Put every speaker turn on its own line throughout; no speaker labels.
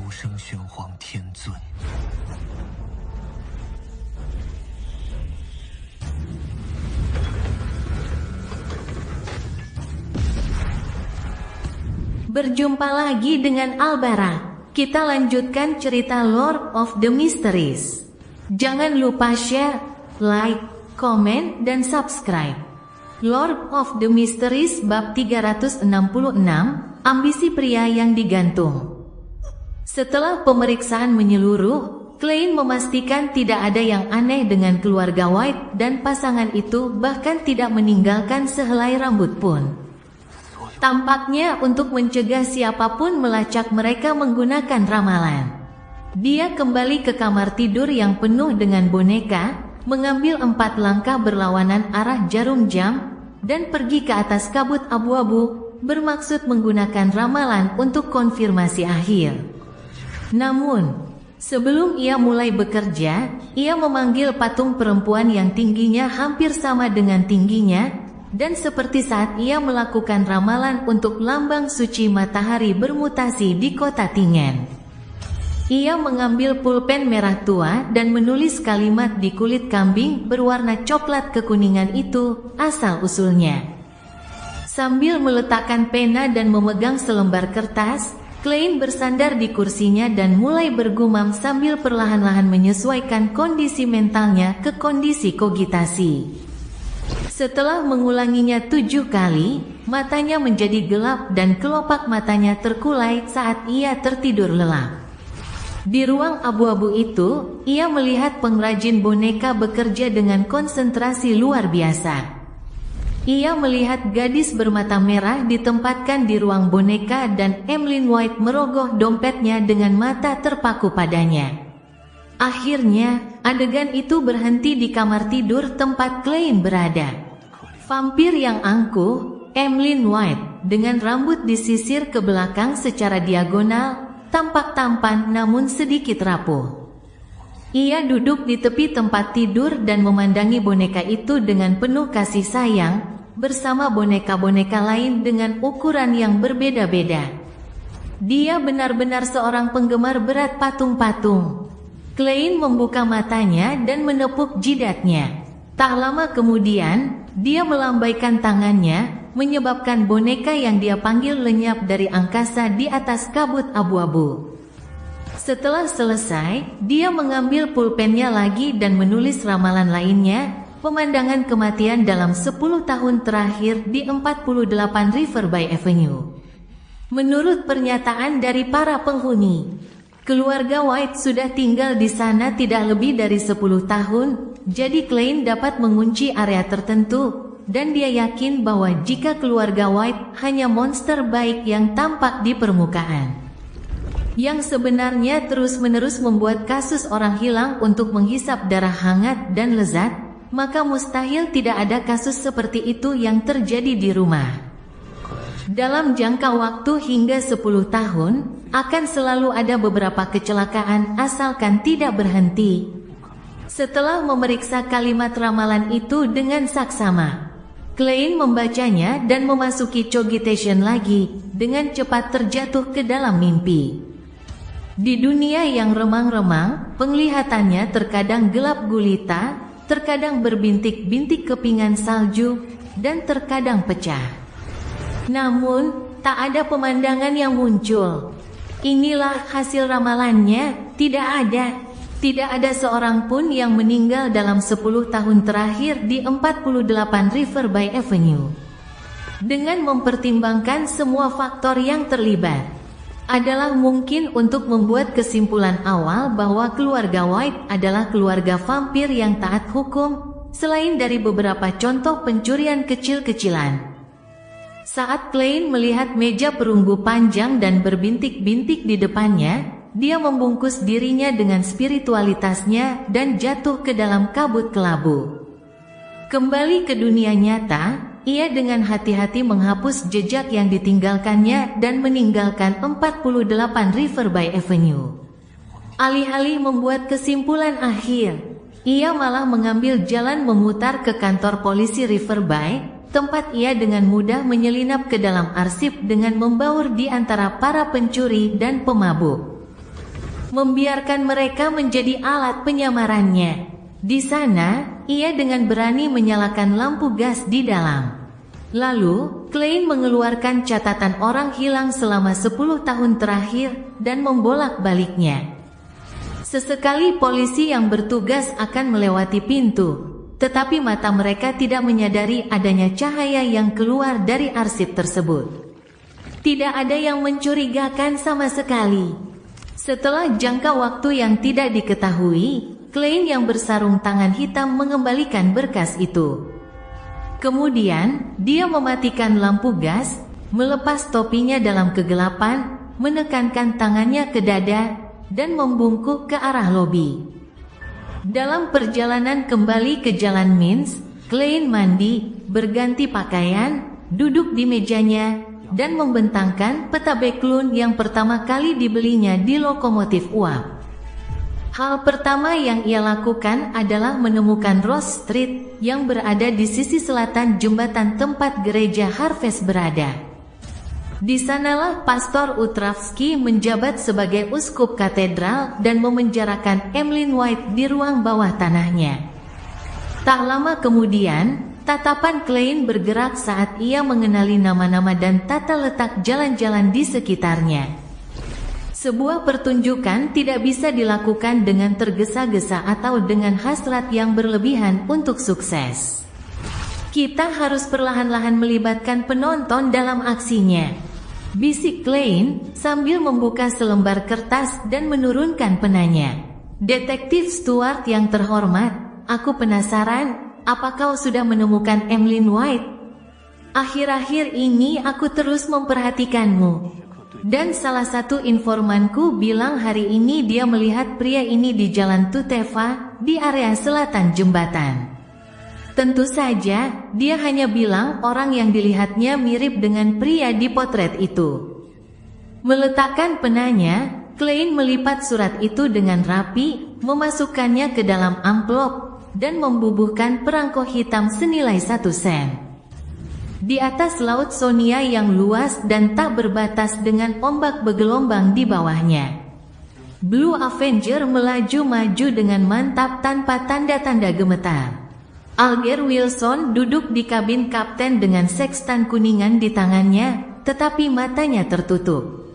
生玄黄天尊。
Berjumpa lagi dengan Albara. Kita lanjutkan cerita Lord of the Mysteries. Jangan lupa share, like, komen, dan subscribe. Lord of the Mysteries bab 366, ambisi pria yang digantung. Setelah pemeriksaan menyeluruh, Klein memastikan tidak ada yang aneh dengan keluarga White dan pasangan itu bahkan tidak meninggalkan sehelai rambut pun. Tampaknya untuk mencegah siapapun melacak mereka menggunakan ramalan. Dia kembali ke kamar tidur yang penuh dengan boneka, mengambil 4 langkah berlawanan arah jarum jam, dan pergi ke atas kabut abu-abu, bermaksud menggunakan ramalan untuk konfirmasi akhir. Namun, sebelum ia mulai bekerja, ia memanggil patung perempuan yang tingginya hampir sama dengan tingginya, dan seperti saat ia melakukan ramalan untuk lambang suci matahari bermutasi di kota Tingen. Ia mengambil pulpen merah tua dan menulis kalimat di kulit kambing berwarna coklat kekuningan itu, asal-usulnya. Sambil meletakkan pena dan memegang selembar kertas, Klein bersandar di kursinya dan mulai bergumam sambil perlahan-lahan menyesuaikan kondisi mentalnya ke kondisi kogitasi. Setelah mengulanginya 7 kali, matanya menjadi gelap dan kelopak matanya terkulai saat ia tertidur lelap. Di ruang abu-abu itu, ia melihat pengrajin boneka bekerja dengan konsentrasi luar biasa. Ia melihat gadis bermata merah ditempatkan di ruang boneka dan Emlyn White merogoh dompetnya dengan mata terpaku padanya. Akhirnya, adegan itu berhenti di kamar tidur tempat Klein berada. Vampir yang angkuh, Emlyn White, dengan rambut disisir ke belakang secara diagonal, tampak tampan namun sedikit rapuh. Ia duduk di tepi tempat tidur dan memandangi boneka itu dengan penuh kasih sayang, bersama boneka-boneka lain dengan ukuran yang berbeda-beda. Dia benar-benar seorang penggemar berat patung-patung. Klein membuka matanya dan menepuk jidatnya. Tak lama kemudian, dia melambaikan tangannya, menyebabkan boneka yang dia panggil lenyap dari angkasa di atas kabut abu-abu. Setelah selesai, dia mengambil pulpennya lagi dan menulis ramalan lainnya, pemandangan kematian dalam 10 tahun terakhir di 48 Riverby Avenue. Menurut pernyataan dari para penghuni, keluarga White sudah tinggal di sana tidak lebih dari 10 tahun, jadi Klein dapat mengunci area tertentu, dan dia yakin bahwa jika keluarga White hanya monster baik yang tampak di permukaan, yang sebenarnya terus-menerus membuat kasus orang hilang untuk menghisap darah hangat dan lezat, maka mustahil tidak ada kasus seperti itu yang terjadi di rumah. Dalam jangka waktu hingga 10 tahun, akan selalu ada beberapa kecelakaan asalkan tidak berhenti. Setelah memeriksa kalimat ramalan itu dengan saksama, Klein membacanya dan memasuki cogitation lagi, dengan cepat terjatuh ke dalam mimpi. Di dunia yang remang-remang, penglihatannya terkadang gelap gulita, terkadang berbintik-bintik kepingan salju, dan terkadang pecah. Namun, tak ada pemandangan yang muncul. Inilah hasil ramalannya, tidak ada seorang pun yang meninggal dalam 10 tahun terakhir di 48 Riverby Avenue. Dengan mempertimbangkan semua faktor yang terlibat, adalah mungkin untuk membuat kesimpulan awal bahwa keluarga White adalah keluarga vampir yang taat hukum, selain dari beberapa contoh pencurian kecil-kecilan. Saat Klein melihat meja perunggu panjang dan berbintik-bintik di depannya, dia membungkus dirinya dengan spiritualitasnya dan jatuh ke dalam kabut kelabu. Kembali ke dunia nyata, ia dengan hati-hati menghapus jejak yang ditinggalkannya dan meninggalkan 48 Riverby Avenue. Alih-alih membuat kesimpulan akhir, ia malah mengambil jalan memutar ke kantor polisi Riverby, tempat ia dengan mudah menyelinap ke dalam arsip dengan membaur di antara para pencuri dan pemabuk. membiarkan mereka menjadi alat penyamarannya. Di sana, ia dengan berani menyalakan lampu gas di dalam. Lalu, Klein mengeluarkan catatan orang hilang selama 10 tahun terakhir dan membolak-baliknya. Sesekali polisi yang bertugas akan melewati pintu, tetapi mata mereka tidak menyadari adanya cahaya yang keluar dari arsip tersebut. Tidak ada yang mencurigakan sama sekali. Setelah jangka waktu yang tidak diketahui, Klein yang bersarung tangan hitam mengembalikan berkas itu. Kemudian, dia mematikan lampu gas, melepas topinya dalam kegelapan, menekankan tangannya ke dada, dan membungkuk ke arah lobi. Dalam perjalanan kembali ke Jalan Mins, Klein mandi, berganti pakaian, duduk di mejanya, dan membentangkan peta Backlund yang pertama kali dibelinya di lokomotif uap. Hal pertama yang ia lakukan adalah menemukan Ross Street yang berada di sisi selatan jembatan tempat gereja Harvest berada. Di sanalah Pastor Utravsky menjabat sebagai uskup katedral dan memenjarakan Emlyn White di ruang bawah tanahnya. Tak lama kemudian, tatapan Klein bergerak saat ia mengenali nama-nama dan tata letak jalan-jalan di sekitarnya. Sebuah pertunjukan tidak bisa dilakukan dengan tergesa-gesa atau dengan hasrat yang berlebihan untuk sukses. Kita harus perlahan-lahan melibatkan penonton dalam aksinya, bisik Klein sambil membuka selembar kertas dan menurunkan penanya. Detektif Stuart yang terhormat, aku penasaran, apa kau sudah menemukan Emlyn White? Akhir-akhir ini aku terus memperhatikanmu. Dan salah satu informanku bilang hari ini dia melihat pria ini di Jalan Tuteva, di area selatan jembatan. Tentu saja, dia hanya bilang orang yang dilihatnya mirip dengan pria di potret itu. Meletakkan penanya, Klein melipat surat itu dengan rapi, memasukkannya ke dalam amplop, dan membubuhkan perangko hitam senilai 1 sen. Di atas laut Sonia yang luas dan tak berbatas dengan ombak bergelombang di bawahnya, Blue Avenger melaju maju dengan mantap tanpa tanda-tanda gemetar. Alger Wilson duduk di kabin kapten dengan sekstan kuningan di tangannya, tetapi matanya tertutup.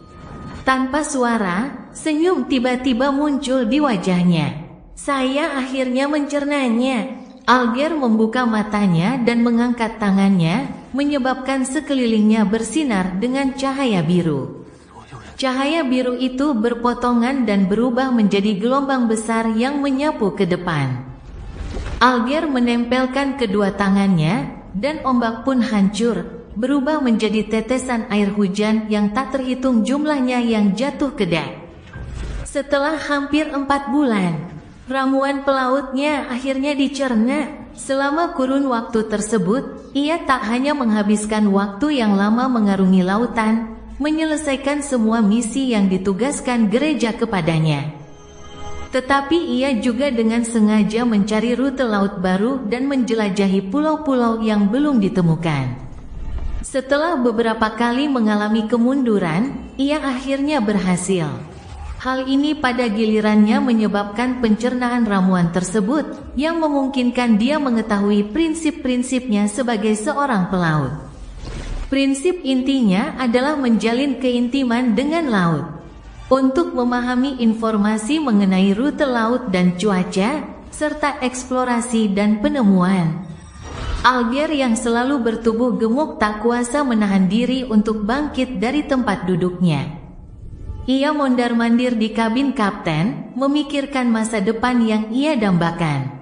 Tanpa suara, senyum tiba-tiba muncul di wajahnya. Saya akhirnya mencernanya. Alger membuka matanya dan mengangkat tangannya, menyebabkan sekelilingnya bersinar dengan cahaya biru. Cahaya biru itu berpotongan dan berubah menjadi gelombang besar yang menyapu ke depan. Alger menempelkan kedua tangannya, dan ombak pun hancur, berubah menjadi tetesan air hujan yang tak terhitung jumlahnya yang jatuh ke dek. Setelah hampir 4 bulan, ramuan pelautnya akhirnya dicerna. Selama kurun waktu tersebut, ia tak hanya menghabiskan waktu yang lama mengarungi lautan, menyelesaikan semua misi yang ditugaskan gereja kepadanya, tetapi ia juga dengan sengaja mencari rute laut baru dan menjelajahi pulau-pulau yang belum ditemukan. Setelah beberapa kali mengalami kemunduran, ia akhirnya berhasil. Hal ini pada gilirannya menyebabkan pencernaan ramuan tersebut, yang memungkinkan dia mengetahui prinsip-prinsipnya sebagai seorang pelaut. Prinsip intinya adalah menjalin keintiman dengan laut. Untuk memahami informasi mengenai rute laut dan cuaca, serta eksplorasi dan penemuan. Alger yang selalu bertubuh gemuk tak kuasa menahan diri untuk bangkit dari tempat duduknya. Ia mondar-mandir di kabin kapten, memikirkan masa depan yang ia dambakan.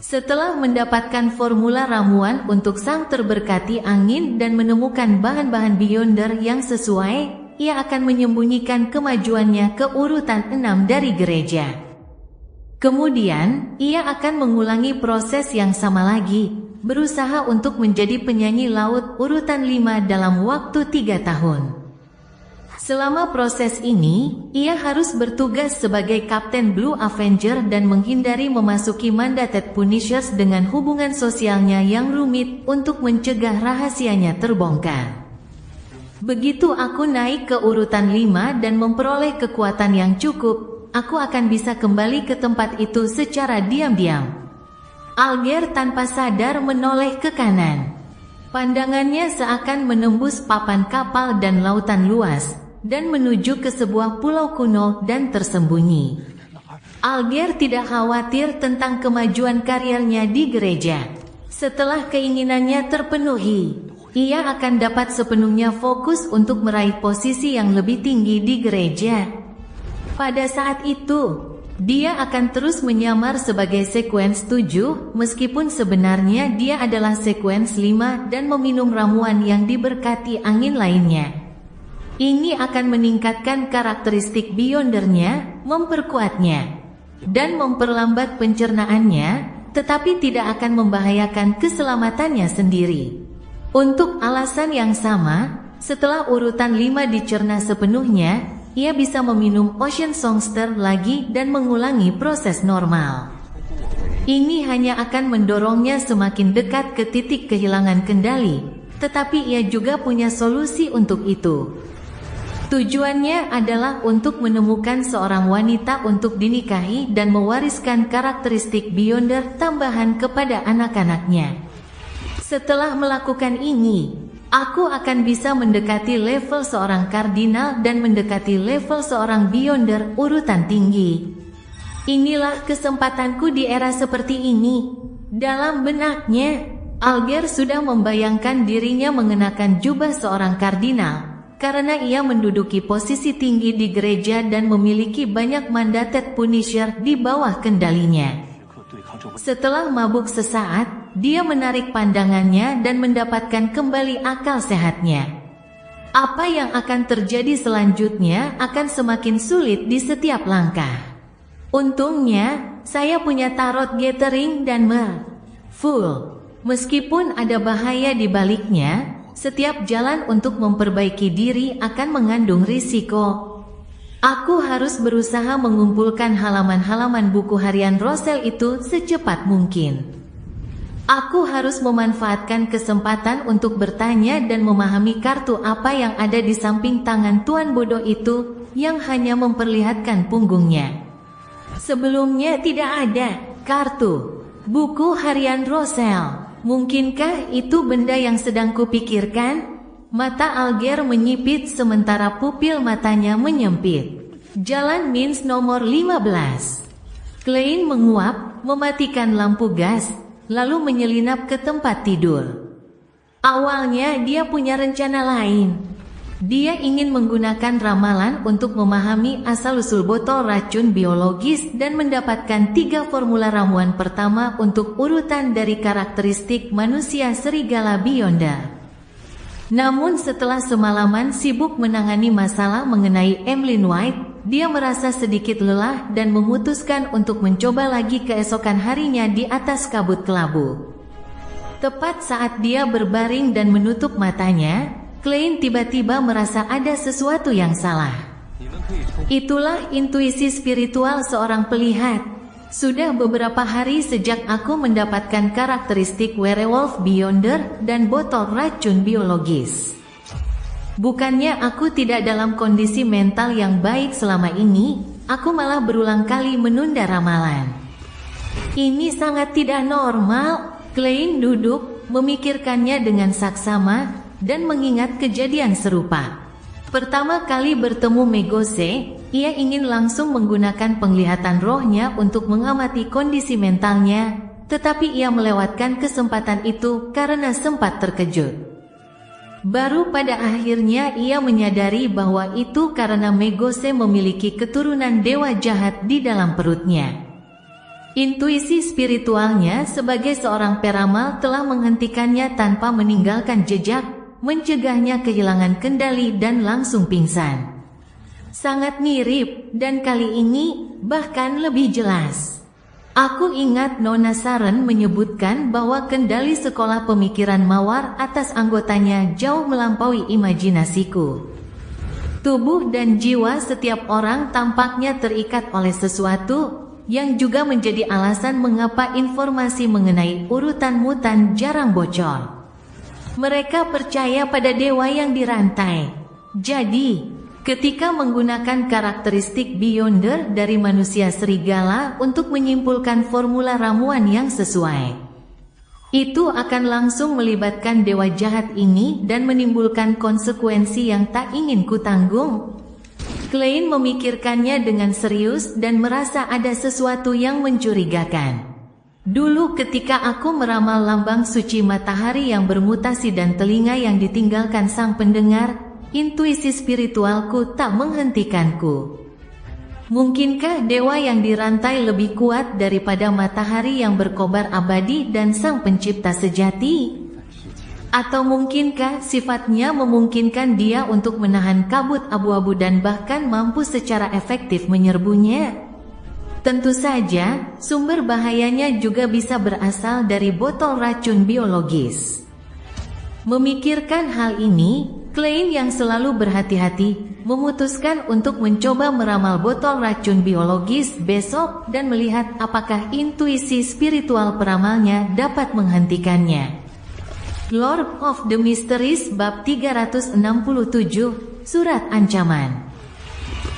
Setelah mendapatkan formula ramuan untuk sang terberkati angin dan menemukan bahan-bahan beyonder yang sesuai, ia akan menyembunyikan kemajuannya ke urutan 6 dari gereja. Kemudian, ia akan mengulangi proses yang sama lagi, berusaha untuk menjadi penyanyi laut urutan 5 dalam waktu 3 tahun. Selama proses ini, ia harus bertugas sebagai Kapten Blue Avenger dan menghindari memasuki Mandated Punishers dengan hubungan sosialnya yang rumit untuk mencegah rahasianya terbongkar. Begitu aku naik ke urutan 5 dan memperoleh kekuatan yang cukup, aku akan bisa kembali ke tempat itu secara diam-diam. Alger tanpa sadar menoleh ke kanan. Pandangannya seakan menembus papan kapal dan lautan luas, dan menuju ke sebuah pulau kuno dan tersembunyi. Alger tidak khawatir tentang kemajuan karirnya di gereja. Setelah keinginannya terpenuhi, ia akan dapat sepenuhnya fokus untuk meraih posisi yang lebih tinggi di gereja. Pada saat itu, dia akan terus menyamar sebagai sekuens 7, meskipun sebenarnya dia adalah sekuens 5 dan meminum ramuan yang diberkati angin lainnya. Ini akan meningkatkan karakteristik Beyondernya, memperkuatnya, dan memperlambat pencernaannya, tetapi tidak akan membahayakan keselamatannya sendiri. Untuk alasan yang sama, setelah urutan 5 dicerna sepenuhnya, ia bisa meminum Ocean Songster lagi dan mengulangi proses normal. Ini hanya akan mendorongnya semakin dekat ke titik kehilangan kendali, tetapi ia juga punya solusi untuk itu. Tujuannya adalah untuk menemukan seorang wanita untuk dinikahi dan mewariskan karakteristik Beyonder tambahan kepada anak-anaknya. Setelah melakukan ini, aku akan bisa mendekati level seorang kardinal dan mendekati level seorang Beyonder urutan tinggi. Inilah kesempatanku di era seperti ini. Dalam benaknya, Alger sudah membayangkan dirinya mengenakan jubah seorang kardinal, karena ia menduduki posisi tinggi di gereja dan memiliki banyak mandated punisher di bawah kendalinya. Setelah mabuk sesaat, dia menarik pandangannya dan mendapatkan kembali akal sehatnya. Apa yang akan terjadi selanjutnya akan semakin sulit di setiap langkah. Untungnya, saya punya tarot gathering dan full. Meskipun ada bahaya di baliknya, setiap jalan untuk memperbaiki diri akan mengandung risiko. Aku harus berusaha mengumpulkan halaman-halaman buku harian Rosel itu secepat mungkin. Aku harus memanfaatkan kesempatan untuk bertanya dan memahami kartu apa yang ada di samping tangan tuan bodoh itu, yang hanya memperlihatkan punggungnya. Sebelumnya tidak ada kartu buku harian Rosel. Mungkinkah itu benda yang sedang kupikirkan? Mata Alger menyipit sementara pupil matanya menyempit. Jalan Mins nomor 15. Klein menguap, mematikan lampu gas, lalu menyelinap ke tempat tidur. Awalnya dia punya rencana lain. Dia ingin menggunakan ramalan untuk memahami asal-usul botol racun biologis dan mendapatkan 3 formula ramuan pertama untuk urutan dari karakteristik manusia serigala Beyonder. Namun setelah semalaman sibuk menangani masalah mengenai Emlyn White, dia merasa sedikit lelah dan memutuskan untuk mencoba lagi keesokan harinya di atas kabut kelabu. Tepat saat dia berbaring dan menutup matanya, Klein tiba-tiba merasa ada sesuatu yang salah. Itulah intuisi spiritual seorang pelihat. Sudah beberapa hari sejak aku mendapatkan karakteristik werewolf Beyonder dan botol racun biologis. Bukannya aku tidak dalam kondisi mental yang baik selama ini, aku malah berulang kali menunda ramalan. Ini sangat tidak normal. Klein duduk, memikirkannya dengan saksama, dan mengingat kejadian serupa. Pertama kali bertemu Megose, ia ingin langsung menggunakan penglihatan rohnya untuk mengamati kondisi mentalnya, tetapi ia melewatkan kesempatan itu karena sempat terkejut. Baru pada akhirnya ia menyadari bahwa itu karena Megose memiliki keturunan dewa jahat di dalam perutnya. Intuisi spiritualnya sebagai seorang peramal telah menghentikannya tanpa meninggalkan jejak, mencegahnya kehilangan kendali dan langsung pingsan. Sangat mirip, dan kali ini bahkan lebih jelas. Aku ingat Nona Saren menyebutkan bahwa kendali sekolah pemikiran mawar atas anggotanya jauh melampaui imajinasiku. Tubuh dan jiwa setiap orang tampaknya terikat oleh sesuatu, yang juga menjadi alasan mengapa informasi mengenai urutan mutan jarang bocor. Mereka percaya pada dewa yang dirantai. Jadi, Ketika menggunakan karakteristik Beyonder dari manusia serigala untuk menyimpulkan formula ramuan yang sesuai, itu akan langsung melibatkan dewa jahat ini dan menimbulkan konsekuensi yang tak ingin kutanggung. Klein memikirkannya dengan serius dan merasa ada sesuatu yang mencurigakan. Dulu ketika aku meramal lambang suci matahari yang bermutasi dan telinga yang ditinggalkan sang pendengar, intuisi spiritualku tak menghentikanku. Mungkinkah dewa yang dirantai lebih kuat daripada matahari yang berkobar abadi dan sang pencipta sejati? Atau mungkinkah sifatnya memungkinkan dia untuk menahan kabut abu-abu dan bahkan mampu secara efektif menyerbunya? Tentu saja, sumber bahayanya juga bisa berasal dari botol racun biologis. Memikirkan hal ini, Klein yang selalu berhati-hati, memutuskan untuk mencoba meramal botol racun biologis besok dan melihat apakah intuisi spiritual peramalnya dapat menghentikannya. Lord of the Mysteries bab 367, Surat Ancaman.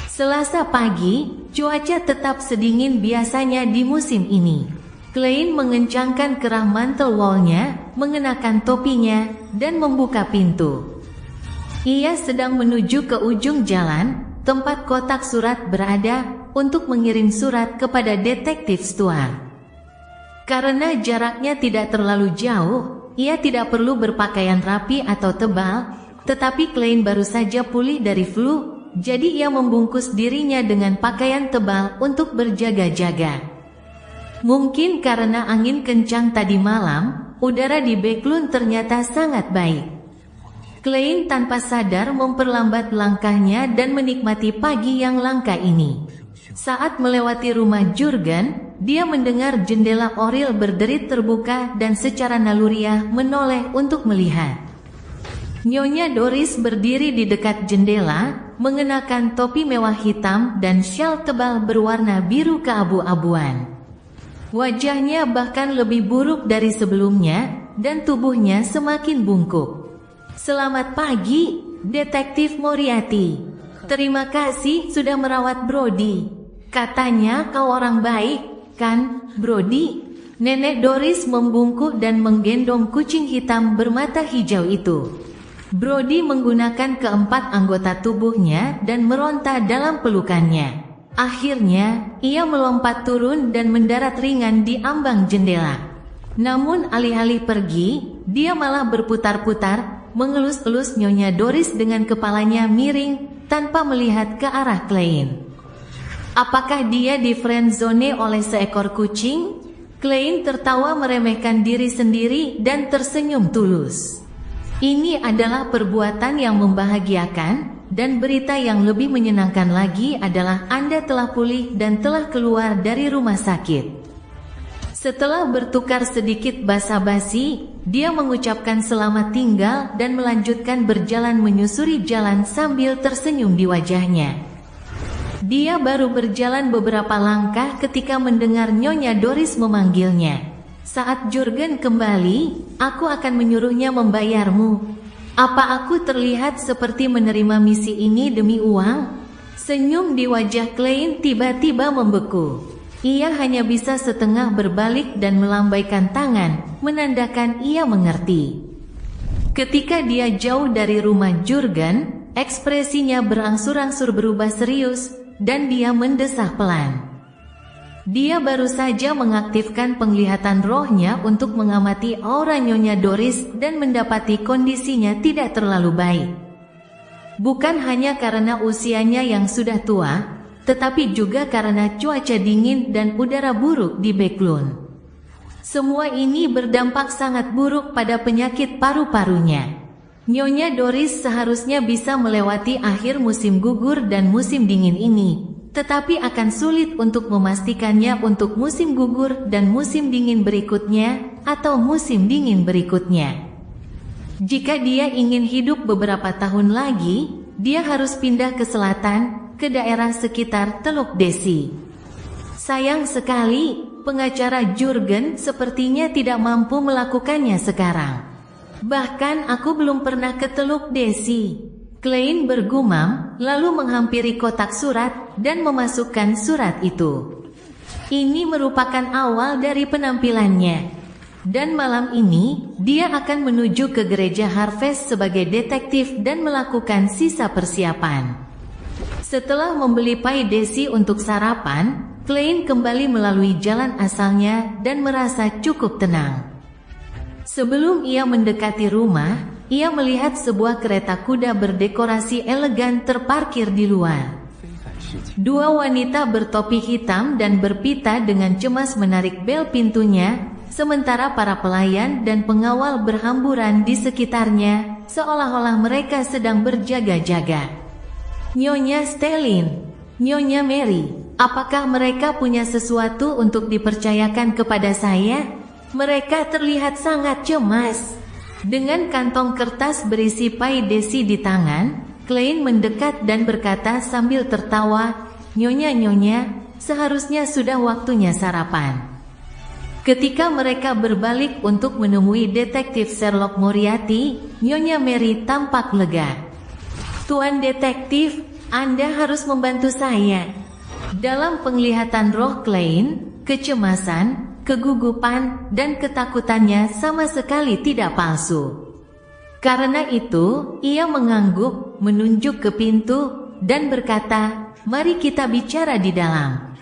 Selasa pagi, cuaca tetap sedingin biasanya di musim ini. Klein mengencangkan kerah mantel wallnya, mengenakan topinya, dan membuka pintu. Ia sedang menuju ke ujung jalan, tempat kotak surat berada, untuk mengirim surat kepada detektif Stuart. Karena jaraknya tidak terlalu jauh, ia tidak perlu berpakaian rapi atau tebal, tetapi Klein baru saja pulih dari flu, jadi ia membungkus dirinya dengan pakaian tebal untuk berjaga-jaga. Mungkin karena angin kencang tadi malam, udara di Backlund ternyata sangat baik. Klein tanpa sadar memperlambat langkahnya dan menikmati pagi yang langka ini. Saat melewati rumah Jurgen, dia mendengar jendela Oril berderit terbuka dan secara naluriah menoleh untuk melihat. Nyonya Doris berdiri di dekat jendela, mengenakan topi mewah hitam dan syal tebal berwarna biru keabu-abuan. Wajahnya bahkan lebih buruk dari sebelumnya, dan tubuhnya semakin bungkuk. Selamat pagi, Detektif Moriarty. Terima kasih sudah merawat Brody. Katanya kau orang baik, kan, Brody? Nenek Doris membungkuk dan menggendong kucing hitam bermata hijau itu. Brody menggunakan keempat anggota tubuhnya dan meronta dalam pelukannya. Akhirnya, ia melompat turun dan mendarat ringan di ambang jendela. Namun alih-alih pergi, dia malah berputar-putar, mengelus-elus Nyonya Doris dengan kepalanya miring, tanpa melihat ke arah Klein. Apakah dia di friendzone oleh seekor kucing? Klein tertawa meremehkan diri sendiri dan tersenyum tulus. Ini adalah perbuatan yang membahagiakan, dan berita yang lebih menyenangkan lagi adalah Anda telah pulih dan telah keluar dari rumah sakit. Setelah bertukar sedikit basa-basi, dia mengucapkan selamat tinggal dan melanjutkan berjalan menyusuri jalan sambil tersenyum di wajahnya. Dia baru berjalan beberapa langkah ketika mendengar Nyonya Doris memanggilnya. Saat Jurgen kembali, aku akan menyuruhnya membayarmu. Apa aku terlihat seperti menerima misi ini demi uang? Senyum di wajah Klein tiba-tiba membeku. Ia hanya bisa setengah berbalik dan melambaikan tangan, menandakan ia mengerti. Ketika dia jauh dari rumah Jurgen, ekspresinya berangsur-angsur berubah serius, dan dia mendesah pelan. Dia baru saja mengaktifkan penglihatan rohnya untuk mengamati aura Nyonya Doris dan mendapati kondisinya tidak terlalu baik. Bukan hanya karena usianya yang sudah tua, tetapi juga karena cuaca dingin dan udara buruk di Backlund. Semua ini berdampak sangat buruk pada penyakit paru-parunya. Nyonya Doris seharusnya bisa melewati akhir musim gugur dan musim dingin ini, tetapi akan sulit untuk memastikannya untuk musim gugur dan musim dingin berikutnya, atau musim dingin berikutnya. Jika dia ingin hidup beberapa tahun lagi, dia harus pindah ke selatan, ke daerah sekitar Teluk Desi. Sayang sekali, pengacara Jurgen sepertinya tidak mampu melakukannya sekarang. Bahkan aku belum pernah ke Teluk Desi. Klein bergumam, lalu menghampiri kotak surat, dan memasukkan surat itu. Ini merupakan awal dari penampilannya. Dan malam ini, dia akan menuju ke gereja Harvest sebagai detektif dan melakukan sisa persiapan. Setelah membeli pai desi untuk sarapan, Klein kembali melalui jalan asalnya dan merasa cukup tenang. Sebelum ia mendekati rumah, ia melihat sebuah kereta kuda berdekorasi elegan terparkir di luar. Dua wanita bertopi hitam dan berpita dengan cemas menarik bel pintunya, sementara para pelayan dan pengawal berhamburan di sekitarnya, seolah-olah mereka sedang berjaga-jaga. Nyonya Stellin, Nyonya Mary, apakah mereka punya sesuatu untuk dipercayakan kepada saya? Mereka terlihat sangat cemas. Dengan kantong kertas berisi pai desi di tangan, Klein mendekat dan berkata sambil tertawa, "Nyonya, seharusnya sudah waktunya sarapan." Ketika mereka berbalik untuk menemui detektif Sherlock Moriarty, Nyonya Mary tampak lega. "Tuan detektif, Anda harus membantu saya." Dalam penglihatan roh Klein, kecemasan, kegugupan, dan ketakutannya sama sekali tidak palsu. Karena itu, ia mengangguk, menunjuk ke pintu, dan berkata, "Mari kita bicara di dalam."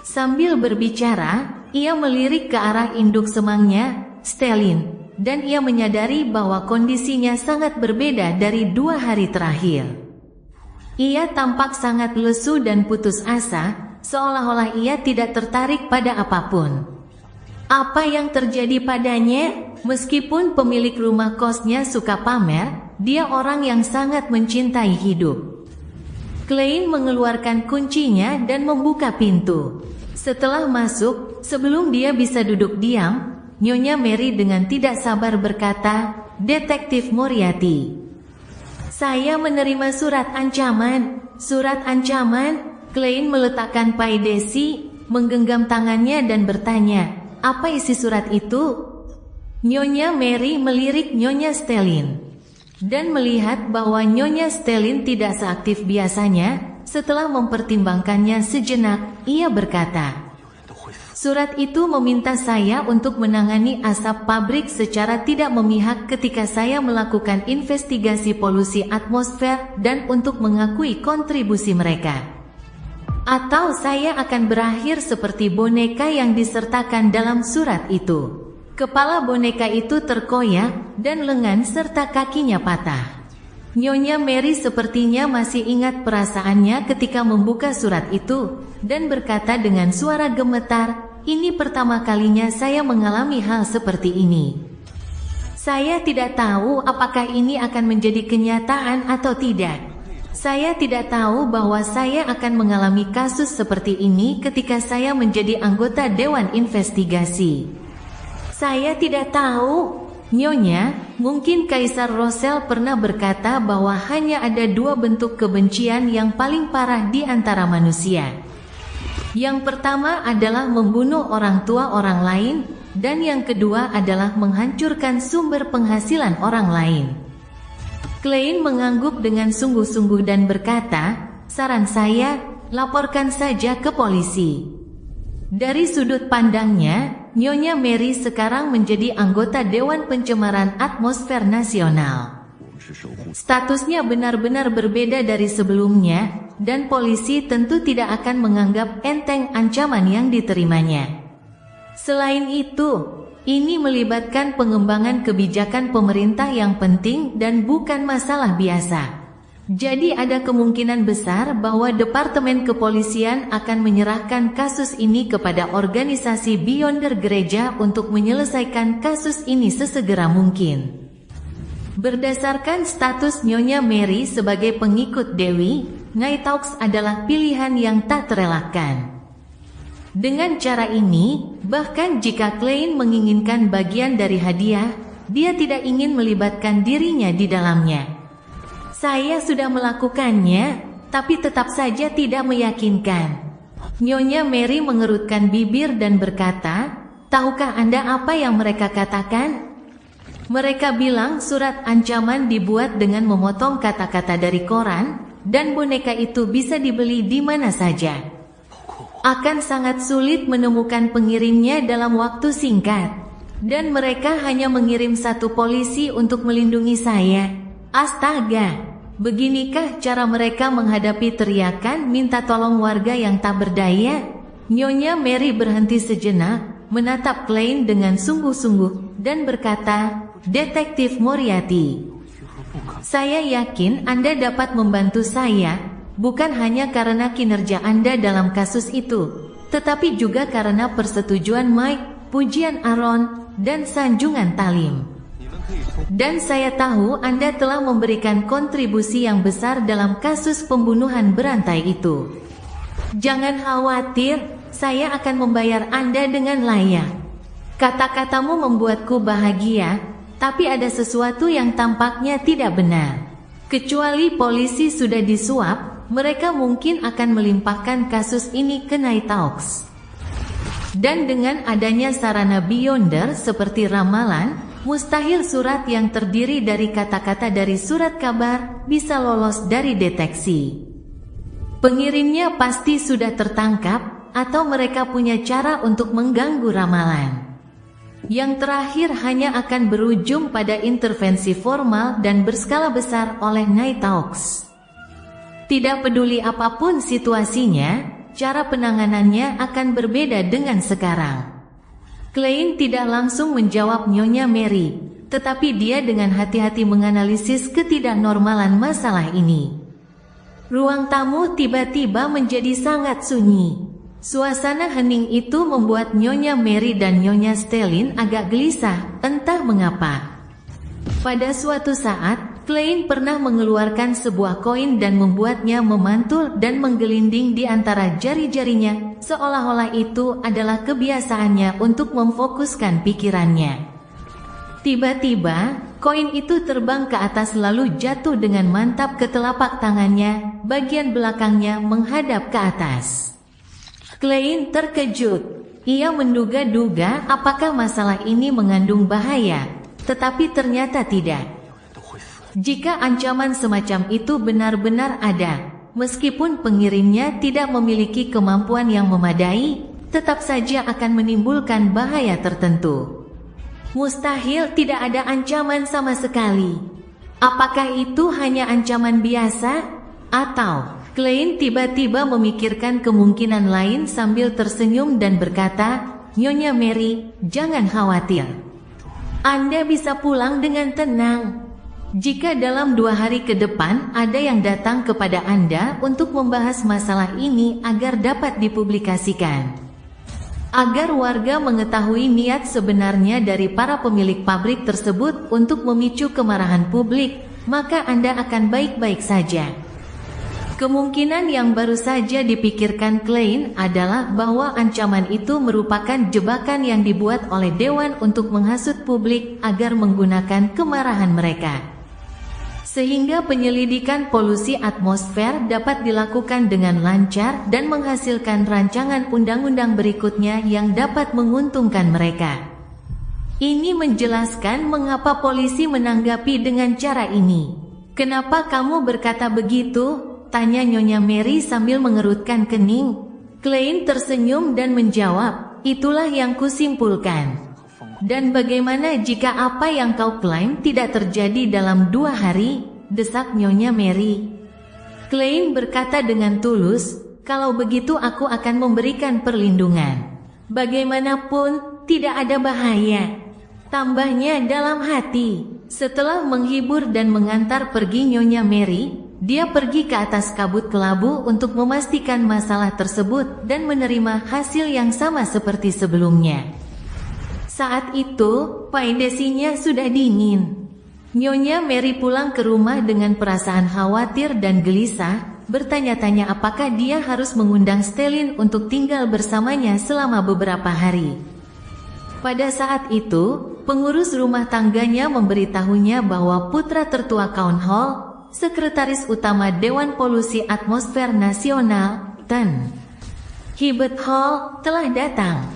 Sambil berbicara, ia melirik ke arah induk semangnya, Stellin, dan ia menyadari bahwa kondisinya sangat berbeda dari 2 hari terakhir. Ia tampak sangat lesu dan putus asa, seolah-olah ia tidak tertarik pada apapun. Apa yang terjadi padanya? Meskipun pemilik rumah kosnya suka pamer, dia orang yang sangat mencintai hidup. Klein mengeluarkan kuncinya dan membuka pintu. Setelah masuk, sebelum dia bisa duduk diam, Nyonya Mary dengan tidak sabar berkata, "Detektif Moriarty, saya menerima surat ancaman." "Surat ancaman?" Klein meletakkan pai desi, menggenggam tangannya dan bertanya, "Apa isi surat itu?" Nyonya Mary melirik Nyonya Stellin. Dan melihat bahwa Nyonya Stellin tidak seaktif biasanya, setelah mempertimbangkannya sejenak, ia berkata, "Surat itu meminta saya untuk menangani asap pabrik secara tidak memihak ketika saya melakukan investigasi polusi atmosfer dan untuk mengakui kontribusi mereka. Atau saya akan berakhir seperti boneka yang disertakan dalam surat itu." Kepala boneka itu terkoyak, dan lengan serta kakinya patah. Nyonya Mary sepertinya masih ingat perasaannya ketika membuka surat itu, dan berkata dengan suara gemetar, "Ini pertama kalinya saya mengalami hal seperti ini. Saya tidak tahu apakah ini akan menjadi kenyataan atau tidak. Saya tidak tahu bahwa saya akan mengalami kasus seperti ini ketika saya menjadi anggota Dewan Investigasi. Saya tidak tahu, Nyonya, mungkin Kaisar Rosel pernah berkata bahwa hanya ada 2 bentuk kebencian yang paling parah di antara manusia. Yang pertama adalah membunuh orang tua orang lain, dan yang kedua adalah menghancurkan sumber penghasilan orang lain." Klein mengangguk dengan sungguh-sungguh dan berkata, "Saran saya, laporkan saja ke polisi." Dari sudut pandangnya, Nyonya Mary sekarang menjadi anggota Dewan Pencemaran Atmosfer Nasional. Statusnya benar-benar berbeda dari sebelumnya, dan polisi tentu tidak akan menganggap enteng ancaman yang diterimanya. Selain itu, ini melibatkan pengembangan kebijakan pemerintah yang penting dan bukan masalah biasa. Jadi ada kemungkinan besar bahwa Departemen Kepolisian akan menyerahkan kasus ini kepada organisasi Beyonder Gereja untuk menyelesaikan kasus ini sesegera mungkin. Berdasarkan status Nyonya Mary sebagai pengikut Dewi, Nighthawks adalah pilihan yang tak terelakkan. Dengan cara ini, bahkan jika Klein menginginkan bagian dari hadiah, dia tidak ingin melibatkan dirinya di dalamnya. "Saya sudah melakukannya, tapi tetap saja tidak meyakinkan." Nyonya Mary mengerutkan bibir dan berkata, "Tahukah Anda apa yang mereka katakan?" Mereka bilang surat ancaman dibuat dengan memotong kata-kata dari koran, dan boneka itu bisa dibeli di mana saja. Akan sangat sulit menemukan pengirimnya dalam waktu singkat. Dan mereka hanya mengirim satu polisi untuk melindungi saya. Astaga! Beginikah cara mereka menghadapi teriakan minta tolong warga yang tak berdaya? Nyonya Mary berhenti sejenak, menatap Klein dengan sungguh-sungguh, dan berkata, Detektif Moriarty, saya yakin Anda dapat membantu saya, bukan hanya karena kinerja Anda dalam kasus itu, tetapi juga karena persetujuan Mike, pujian Aaron, dan sanjungan Talim. Dan saya tahu Anda telah memberikan kontribusi yang besar dalam kasus pembunuhan berantai itu. Jangan khawatir, saya akan membayar Anda dengan layak. Kata-katamu membuatku bahagia, tapi ada sesuatu yang tampaknya tidak benar. Kecuali polisi sudah disuap, mereka mungkin akan melimpahkan kasus ini ke Nighthawks. Dan dengan adanya sarana Beyonder seperti ramalan, mustahil surat yang terdiri dari kata-kata dari surat kabar bisa lolos dari deteksi. Pengirimnya pasti sudah tertangkap, atau mereka punya cara untuk mengganggu ramalan. Yang terakhir hanya akan berujung pada intervensi formal dan berskala besar oleh Nighthawks. Tidak peduli apapun situasinya, cara penanganannya akan berbeda dengan sekarang. Klein tidak langsung menjawab Nyonya Mary, tetapi dia dengan hati-hati menganalisis ketidaknormalan masalah ini. Ruang tamu tiba-tiba menjadi sangat sunyi. Suasana hening itu membuat Nyonya Mary dan Nyonya Stellin agak gelisah, entah mengapa. Pada suatu saat, Klein pernah mengeluarkan sebuah koin dan membuatnya memantul dan menggelinding di antara jari-jarinya, seolah-olah itu adalah kebiasaannya untuk memfokuskan pikirannya. Tiba-tiba, koin itu terbang ke atas lalu jatuh dengan mantap ke telapak tangannya, bagian belakangnya menghadap ke atas. Klein terkejut. Ia menduga-duga apakah masalah ini mengandung bahaya, tetapi ternyata tidak. Jika ancaman semacam itu benar-benar ada, meskipun pengirimnya tidak memiliki kemampuan yang memadai, tetap saja akan menimbulkan bahaya tertentu. Mustahil tidak ada ancaman sama sekali. Apakah itu hanya ancaman biasa? Atau Klein tiba-tiba memikirkan kemungkinan lain sambil tersenyum dan berkata, Nyonya Mary, jangan khawatir. Anda bisa pulang dengan tenang. Jika dalam 2 hari ke depan ada yang datang kepada Anda untuk membahas masalah ini agar dapat dipublikasikan, agar warga mengetahui niat sebenarnya dari para pemilik pabrik tersebut untuk memicu kemarahan publik, maka Anda akan baik-baik saja. Kemungkinan yang baru saja dipikirkan Klein adalah bahwa ancaman itu merupakan jebakan yang dibuat oleh Dewan untuk menghasut publik agar menggunakan kemarahan mereka. Sehingga penyelidikan polusi atmosfer dapat dilakukan dengan lancar dan menghasilkan rancangan undang-undang berikutnya yang dapat menguntungkan mereka. Ini menjelaskan mengapa polisi menanggapi dengan cara ini. Kenapa kamu berkata begitu? Tanya Nyonya Mary sambil mengerutkan kening. Klein tersenyum dan menjawab, itulah yang kusimpulkan. Dan bagaimana jika apa yang kau klaim tidak terjadi dalam 2 hari? Desak Nyonya Mary. Klein berkata dengan tulus, kalau begitu aku akan memberikan perlindungan. Bagaimanapun, tidak ada bahaya. Tambahnya dalam hati. Setelah menghibur dan mengantar pergi Nyonya Mary, dia pergi ke atas kabut kelabu untuk memastikan masalah tersebut dan menerima hasil yang sama seperti sebelumnya. Saat itu, paidesinya sudah dingin. Nyonya Mary pulang ke rumah dengan perasaan khawatir dan gelisah, bertanya-tanya apakah dia harus mengundang Stellin untuk tinggal bersamanya selama beberapa hari. Pada saat itu, pengurus rumah tangganya memberitahunya bahwa putra tertua Count Hall, Sekretaris Utama Dewan Polusi Atmosfer Nasional, Ten Hibbert Hall, telah datang.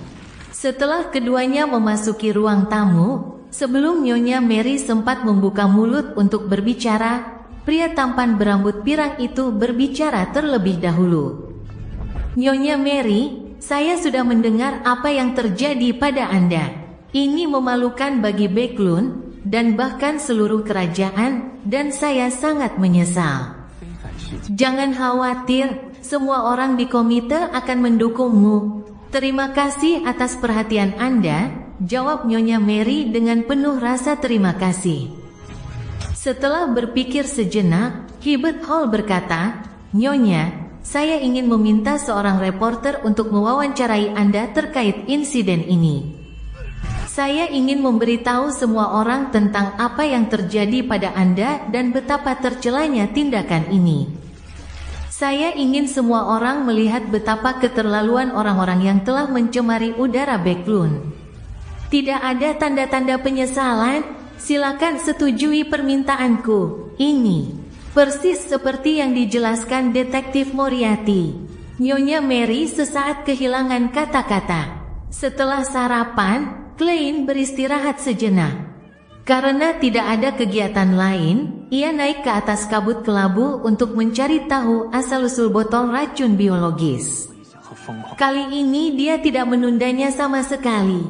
Setelah keduanya memasuki ruang tamu, sebelum Nyonya Mary sempat membuka mulut untuk berbicara, pria tampan berambut pirang itu berbicara terlebih dahulu. Nyonya Mary, saya sudah mendengar apa yang terjadi pada Anda. Ini memalukan bagi Backlund, dan bahkan seluruh kerajaan, dan saya sangat menyesal. Jangan khawatir, semua orang di komite akan mendukungmu. Terima kasih atas perhatian Anda, jawab Nyonya Mary dengan penuh rasa terima kasih. Setelah berpikir sejenak, Hibbert Hall berkata, Nyonya, saya ingin meminta seorang reporter untuk mewawancarai Anda terkait insiden ini. Saya ingin memberitahu semua orang tentang apa yang terjadi pada Anda dan betapa tercelanya tindakan ini. Saya ingin semua orang melihat betapa keterlaluan orang-orang yang telah mencemari udara Backlund. Tidak ada tanda-tanda penyesalan, silakan setujui permintaanku. Ini persis seperti yang dijelaskan Detektif Moriarty. Nyonya Mary sesaat kehilangan kata-kata. Setelah sarapan, Klein beristirahat sejenak. Karena tidak ada kegiatan lain, ia naik ke atas kabut kelabu untuk mencari tahu asal-usul botol racun biologis. Kali ini dia tidak menundanya sama sekali.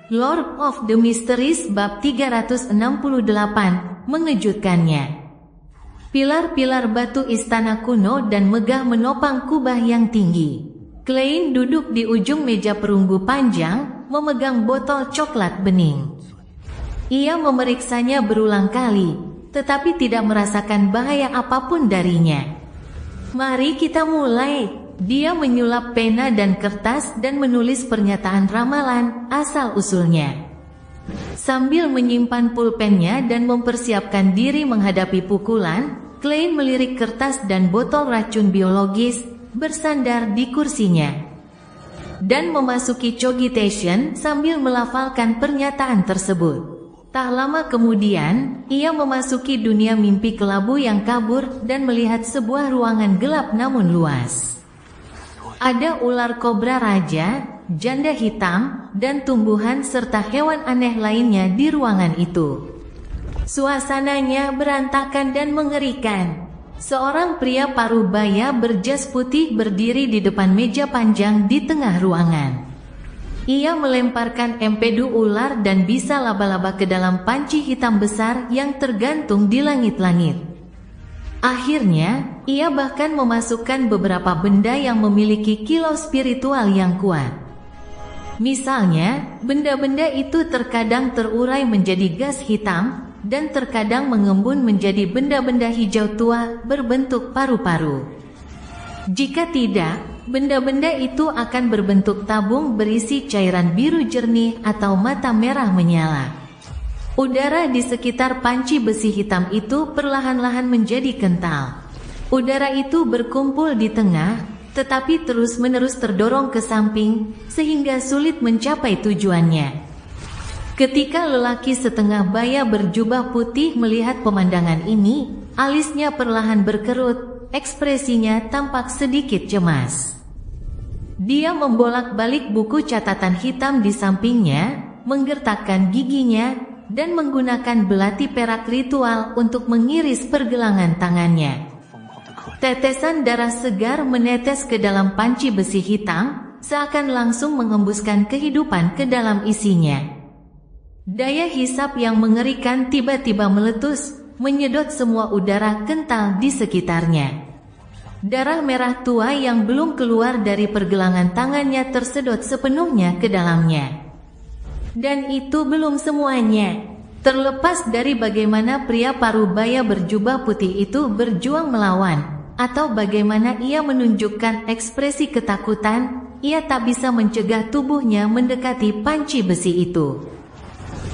Lord of the Mysteries bab 368 mengejutkannya. Pilar-pilar batu istana kuno dan megah menopang kubah yang tinggi. Klein duduk di ujung meja perunggu panjang, memegang botol coklat bening. Ia memeriksanya berulang kali, tetapi tidak merasakan bahaya apapun darinya. Mari kita mulai. Dia menyulap pena dan kertas dan menulis pernyataan ramalan asal-usulnya. Sambil menyimpan pulpennya dan mempersiapkan diri menghadapi pukulan, Klein melirik kertas dan botol racun biologis, bersandar di kursinya, dan memasuki cogitation sambil melafalkan pernyataan tersebut. Tak lama kemudian, ia memasuki dunia mimpi kelabu yang kabur dan melihat sebuah ruangan gelap namun luas. Ada ular kobra raja, janda hitam, dan tumbuhan serta hewan aneh lainnya di ruangan itu. Suasananya berantakan dan mengerikan. Seorang pria parubaya berjas putih berdiri di depan meja panjang di tengah ruangan. Ia melemparkan empedu ular dan bisa laba-laba ke dalam panci hitam besar yang tergantung di langit-langit. Akhirnya, ia bahkan memasukkan beberapa benda yang memiliki kilau spiritual yang kuat. Misalnya, benda-benda itu terkadang terurai menjadi gas hitam, dan terkadang mengembun menjadi benda-benda hijau tua berbentuk paru-paru. Jika tidak, benda-benda itu akan berbentuk tabung berisi cairan biru jernih atau mata merah menyala. Udara di sekitar panci besi hitam itu perlahan-lahan menjadi kental. Udara itu berkumpul di tengah, tetapi terus-menerus terdorong ke samping, sehingga sulit mencapai tujuannya. Ketika lelaki setengah baya berjubah putih melihat pemandangan ini, alisnya perlahan berkerut, ekspresinya tampak sedikit cemas. Dia membolak-balik buku catatan hitam di sampingnya, menggertakkan giginya, dan menggunakan belati perak ritual untuk mengiris pergelangan tangannya. Tetesan darah segar menetes ke dalam panci besi hitam, seakan langsung menghembuskan kehidupan ke dalam isinya. Daya hisap yang mengerikan tiba-tiba meletus, menyedot semua udara kental di sekitarnya. Darah merah tua yang belum keluar dari pergelangan tangannya tersedot sepenuhnya ke dalamnya. Dan itu belum semuanya. Terlepas dari bagaimana pria parubaya berjubah putih itu berjuang melawan, atau bagaimana ia menunjukkan ekspresi ketakutan, ia tak bisa mencegah tubuhnya mendekati panci besi itu.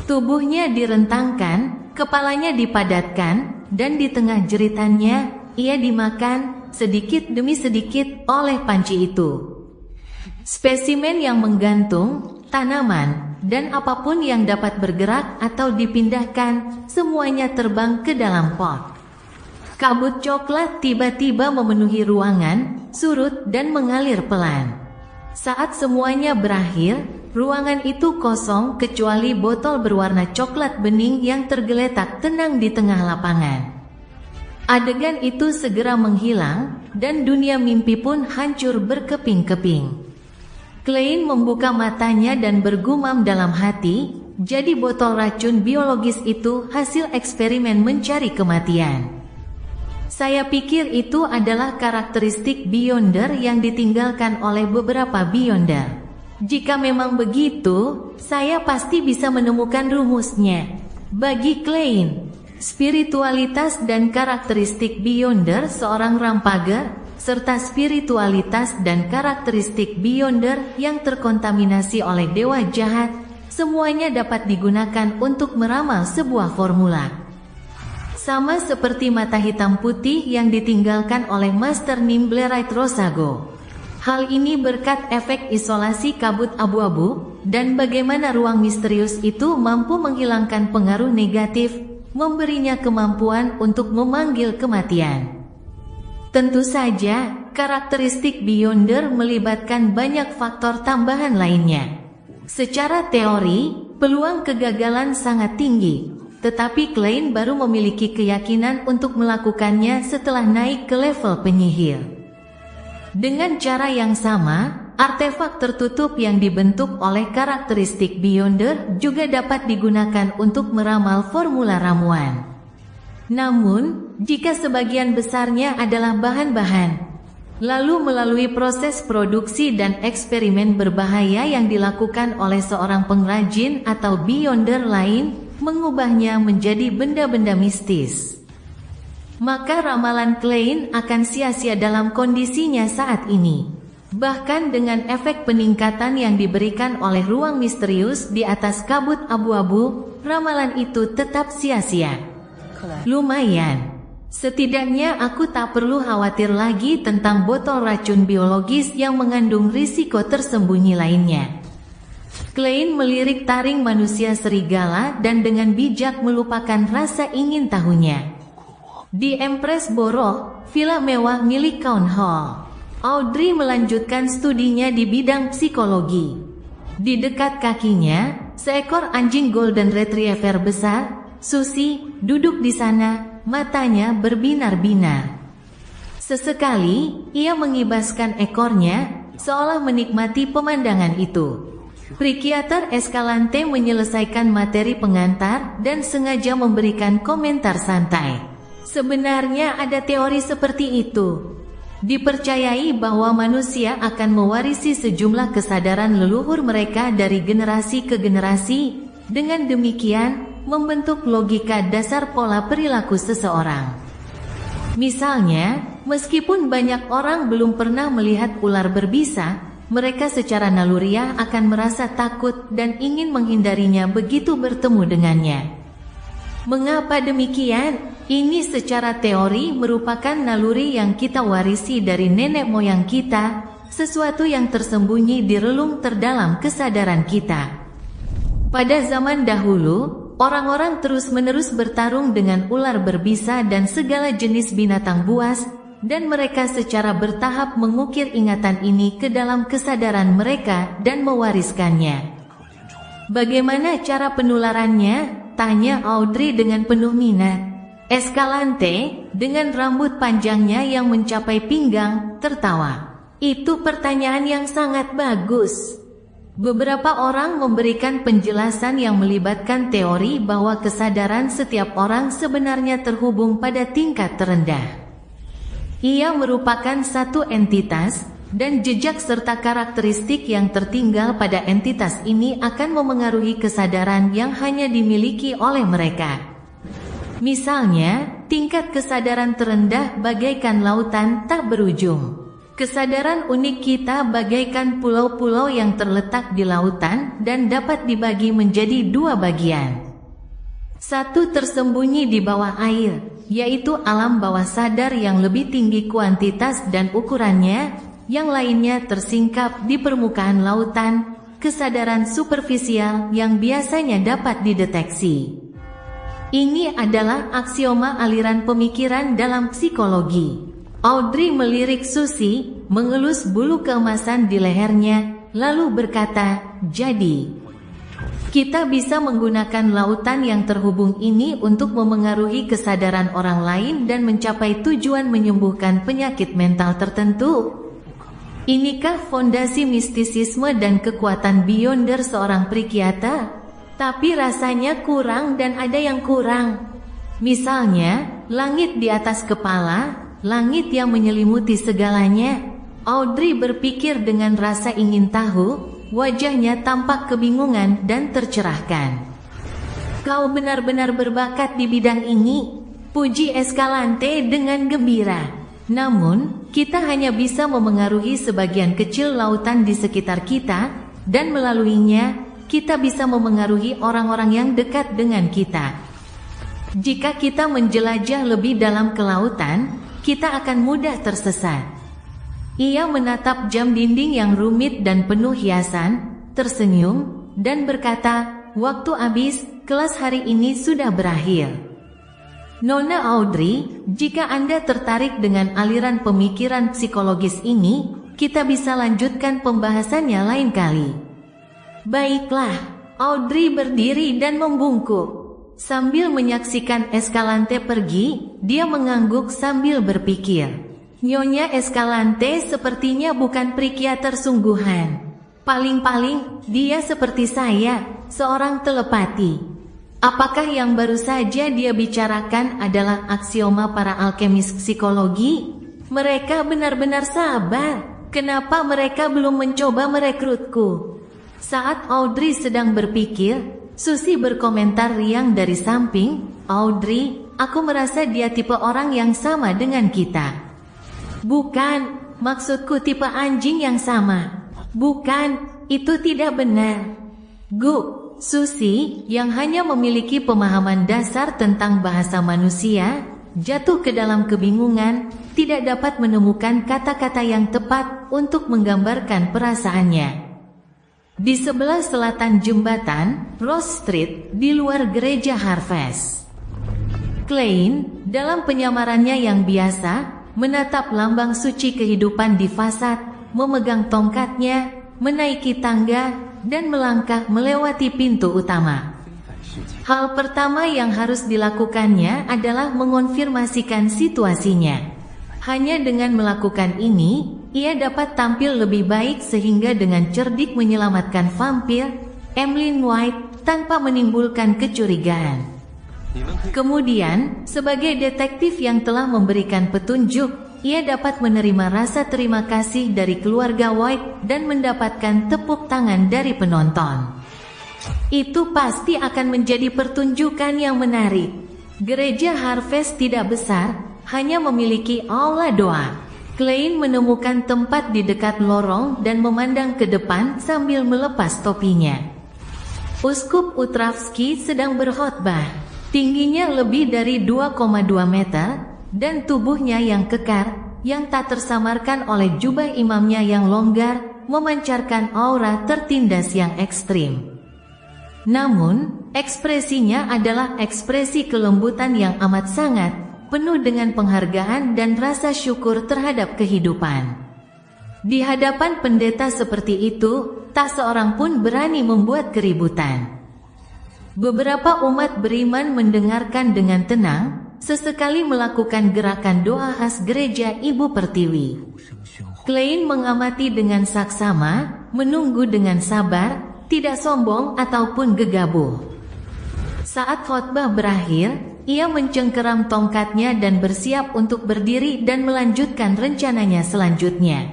Tubuhnya direntangkan, kepalanya dipadatkan, dan di tengah jeritannya, ia dimakan sedikit demi sedikit oleh panci itu. Spesimen yang menggantung, tanaman, dan apapun yang dapat bergerak atau dipindahkan, semuanya terbang ke dalam pot. Kabut coklat tiba-tiba memenuhi ruangan, surut dan mengalir pelan. Saat semuanya berakhir, Ruangan itu kosong kecuali botol berwarna coklat bening yang tergeletak tenang di tengah lapangan. Adegan itu segera menghilang, dan dunia mimpi pun hancur berkeping-keping. Klein membuka matanya dan bergumam dalam hati, jadi botol racun biologis itu hasil eksperimen mencari kematian. Saya pikir itu adalah karakteristik Beyonder yang ditinggalkan oleh beberapa Beyonder. Jika memang begitu, saya pasti bisa menemukan rumusnya. Bagi Klein, spiritualitas dan karakteristik Beyonder seorang Rampager, serta spiritualitas dan karakteristik Beyonder yang terkontaminasi oleh dewa jahat, semuanya dapat digunakan untuk meramal sebuah formula. Sama seperti mata hitam putih yang ditinggalkan oleh Master Nimblerite Rosago. Hal ini berkat efek isolasi kabut abu-abu, dan bagaimana ruang misterius itu mampu menghilangkan pengaruh negatif, memberinya kemampuan untuk memanggil kematian. Tentu saja, karakteristik Beyonder melibatkan banyak faktor tambahan lainnya. Secara teori, peluang kegagalan sangat tinggi, tetapi Klein baru memiliki keyakinan untuk melakukannya setelah naik ke level penyihir. Dengan cara yang sama, artefak tertutup yang dibentuk oleh karakteristik Beyonder juga dapat digunakan untuk meramal formula ramuan. Namun, jika sebagian besarnya adalah bahan-bahan, lalu melalui proses produksi dan eksperimen berbahaya yang dilakukan oleh seorang pengrajin atau Beyonder lain, mengubahnya menjadi benda-benda mistis, maka ramalan Klein akan sia-sia dalam kondisinya saat ini. Bahkan dengan efek peningkatan yang diberikan oleh ruang misterius di atas kabut abu-abu, ramalan itu tetap sia-sia. Lumayan. Setidaknya aku tak perlu khawatir lagi tentang botol racun biologis yang mengandung risiko tersembunyi lainnya. Klein melirik taring manusia serigala dan dengan bijak melupakan rasa ingin tahunya. Di Empress Borough, villa mewah milik Count Hall, Audrey melanjutkan studinya di bidang psikologi. Di dekat kakinya, seekor anjing Golden Retriever besar, Susie, duduk di sana, matanya berbinar-binar. Sesekali, ia mengibaskan ekornya, seolah menikmati pemandangan itu. Priciator Escalante menyelesaikan materi pengantar dan sengaja memberikan komentar santai. Sebenarnya ada teori seperti itu. Dipercayai bahwa manusia akan mewarisi sejumlah kesadaran leluhur mereka dari generasi ke generasi, dengan demikian membentuk logika dasar pola perilaku seseorang. Misalnya, meskipun banyak orang belum pernah melihat ular berbisa, mereka secara naluriah akan merasa takut dan ingin menghindarinya begitu bertemu dengannya. Mengapa demikian? Ini secara teori merupakan naluri yang kita warisi dari nenek moyang kita, sesuatu yang tersembunyi di relung terdalam kesadaran kita. Pada zaman dahulu, orang-orang terus-menerus bertarung dengan ular berbisa dan segala jenis binatang buas, dan mereka secara bertahap mengukir ingatan ini ke dalam kesadaran mereka dan mewariskannya. Bagaimana cara penularannya? Tanya Audrey dengan penuh minat. Escalante, dengan rambut panjangnya yang mencapai pinggang, tertawa. Itu pertanyaan yang sangat bagus. Beberapa orang memberikan penjelasan yang melibatkan teori bahwa kesadaran setiap orang sebenarnya terhubung pada tingkat terendah. Ia merupakan satu entitas, dan jejak serta karakteristik yang tertinggal pada entitas ini akan memengaruhi kesadaran yang hanya dimiliki oleh mereka. Misalnya, tingkat kesadaran terendah bagaikan lautan tak berujung. Kesadaran unik kita bagaikan pulau-pulau yang terletak di lautan dan dapat dibagi menjadi dua bagian. Satu tersembunyi di bawah air, yaitu alam bawah sadar yang lebih tinggi kuantitas dan ukurannya, yang lainnya tersingkap di permukaan lautan, kesadaran superficial yang biasanya dapat dideteksi. Ini adalah aksioma aliran pemikiran dalam psikologi. Audrey melirik Susie, mengelus bulu keemasan di lehernya, lalu berkata, Jadi, kita bisa menggunakan lautan yang terhubung ini untuk memengaruhi kesadaran orang lain dan mencapai tujuan menyembuhkan penyakit mental tertentu. Inikah fondasi mistisisme dan kekuatan Beyonder seorang Prikyata? Tapi rasanya kurang dan ada yang kurang. Misalnya, langit di atas kepala, langit yang menyelimuti segalanya. Audrey berpikir dengan rasa ingin tahu. Wajahnya tampak kebingungan dan tercerahkan. Kau benar-benar berbakat di bidang ini, puji Escalante dengan gembira. Namun, kita hanya bisa memengaruhi sebagian kecil lautan di sekitar kita, dan melaluinya, kita bisa memengaruhi orang-orang yang dekat dengan kita. Jika kita menjelajah lebih dalam ke lautan, kita akan mudah tersesat. Ia menatap jam dinding yang rumit dan penuh hiasan, tersenyum, dan berkata, "Waktu habis, kelas hari ini sudah berakhir." Nona Audrey, jika Anda tertarik dengan aliran pemikiran psikologis ini, kita bisa lanjutkan pembahasannya lain kali. Baiklah, Audrey berdiri dan membungkuk. Sambil menyaksikan Escalante pergi, dia mengangguk sambil berpikir. Nyonya Escalante sepertinya bukan Prikyata sungguhan. Paling-paling, dia seperti saya, seorang telepati. Apakah yang baru saja dia bicarakan adalah aksioma para alkemis psikologi? Mereka benar-benar sabar. Kenapa mereka belum mencoba merekrutku? Saat Audrey sedang berpikir, Susie berkomentar riang dari samping, "Audrey, aku merasa dia tipe orang yang sama dengan kita." Bukan, maksudku tipe anjing yang sama. Bukan, itu tidak benar. Susie, yang hanya memiliki pemahaman dasar tentang bahasa manusia, jatuh ke dalam kebingungan, tidak dapat menemukan kata-kata yang tepat untuk menggambarkan perasaannya. Di sebelah selatan jembatan, Rose Street, di luar gereja Harvest. Klein, dalam penyamarannya yang biasa, menatap lambang suci kehidupan di fasad, memegang tongkatnya, menaiki tangga, dan melangkah melewati pintu utama. Hal pertama yang harus dilakukannya adalah mengonfirmasikan situasinya. Hanya dengan melakukan ini, ia dapat tampil lebih baik sehingga dengan cerdik menyelamatkan vampir, Emlyn White, tanpa menimbulkan kecurigaan. Kemudian, sebagai detektif yang telah memberikan petunjuk, ia dapat menerima rasa terima kasih dari keluarga White dan mendapatkan tepuk tangan dari penonton. Itu pasti akan menjadi pertunjukan yang menarik. Gereja Harvest tidak besar, hanya memiliki aula doa. Klein menemukan tempat di dekat lorong dan memandang ke depan sambil melepas topinya. Uskup Utravsky sedang berkhotbah. Tingginya lebih dari 2,2 meter, dan tubuhnya yang kekar, yang tak tersamarkan oleh jubah imamnya yang longgar, memancarkan aura tertindas yang ekstrim. Namun, ekspresinya adalah ekspresi kelembutan yang amat sangat, penuh dengan penghargaan dan rasa syukur terhadap kehidupan. Di hadapan pendeta seperti itu, tak seorang pun berani membuat keributan. Beberapa umat beriman mendengarkan dengan tenang, sesekali melakukan gerakan doa khas gereja Ibu Pertiwi. Klein mengamati dengan saksama, menunggu dengan sabar, tidak sombong ataupun gegabah. Saat khotbah berakhir, ia mencengkeram tongkatnya dan bersiap untuk berdiri dan melanjutkan rencananya selanjutnya.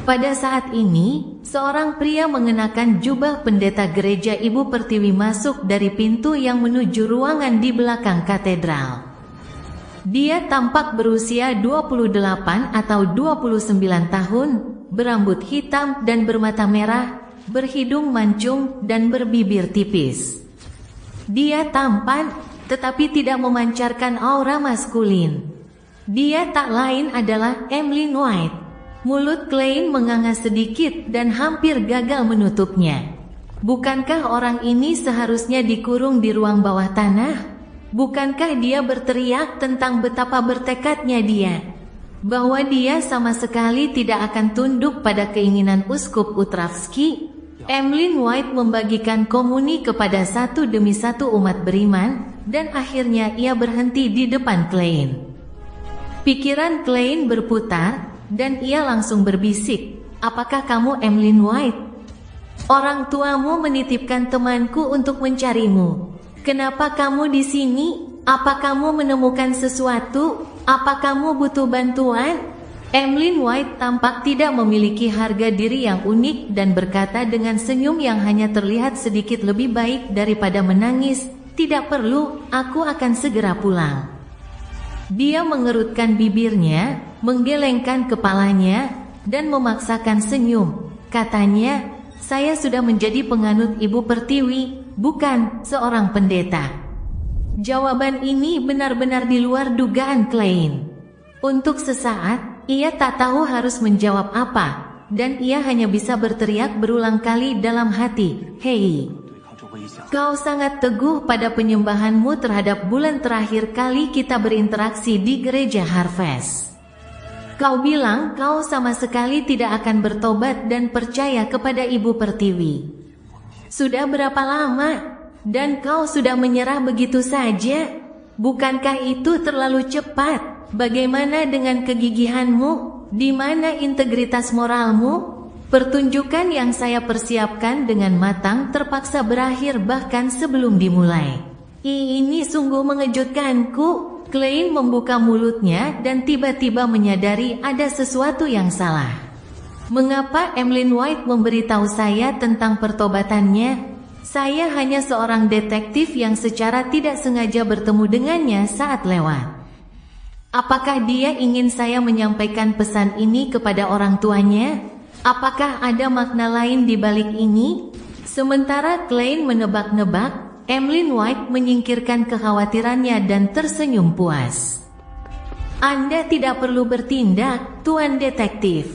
Pada saat ini, seorang pria mengenakan jubah pendeta gereja Ibu Pertiwi masuk dari pintu yang menuju ruangan di belakang katedral. Dia tampak berusia 28 atau 29 tahun, berambut hitam dan bermata merah, berhidung mancung dan berbibir tipis. Dia tampan, tetapi tidak memancarkan aura maskulin. Dia tak lain adalah Emlyn White. Mulut Klein menganga sedikit dan hampir gagal menutupnya. Bukankah orang ini seharusnya dikurung di ruang bawah tanah? Bukankah dia berteriak tentang betapa bertekadnya dia? Bahwa dia sama sekali tidak akan tunduk pada keinginan Uskup Utravsky? Emlyn White membagikan komuni kepada satu demi satu umat beriman, dan akhirnya ia berhenti di depan Klein. Pikiran Klein berputar, dan ia langsung berbisik, "Apakah kamu Emlyn White? Orang tuamu menitipkan temanku untuk mencarimu. Kenapa kamu di sini? Apa kamu menemukan sesuatu? Apa kamu butuh bantuan?" Emlyn White tampak tidak memiliki harga diri yang unik dan berkata dengan senyum yang hanya terlihat sedikit lebih baik daripada menangis, "Tidak perlu, aku akan segera pulang." Dia mengerutkan bibirnya, menggelengkan kepalanya, dan memaksakan senyum. Katanya, "Saya sudah menjadi penganut Ibu Pertiwi, bukan seorang pendeta." Jawaban ini benar-benar di luar dugaan Klein. Untuk sesaat, ia tak tahu harus menjawab apa, dan ia hanya bisa berteriak berulang kali dalam hati, "Hei, kau sangat teguh pada penyembahanmu terhadap bulan terakhir kali kita berinteraksi di gereja Harvest. Kau bilang kau sama sekali tidak akan bertobat dan percaya kepada Ibu Pertiwi. Sudah berapa lama? Dan kau sudah menyerah begitu saja? Bukankah itu terlalu cepat? Bagaimana dengan kegigihanmu? Di mana integritas moralmu?" Pertunjukan yang saya persiapkan dengan matang terpaksa berakhir bahkan sebelum dimulai. Ini sungguh mengejutkanku. Klein membuka mulutnya dan tiba-tiba menyadari ada sesuatu yang salah. Mengapa Emlyn White memberitahu saya tentang pertobatannya? Saya hanya seorang detektif yang secara tidak sengaja bertemu dengannya saat lewat. Apakah dia ingin saya menyampaikan pesan ini kepada orang tuanya? Apakah ada makna lain di balik ini? Sementara Klein menebak-nebak, Emlyn White menyingkirkan kekhawatirannya dan tersenyum puas. "Anda tidak perlu bertindak, Tuan Detektif.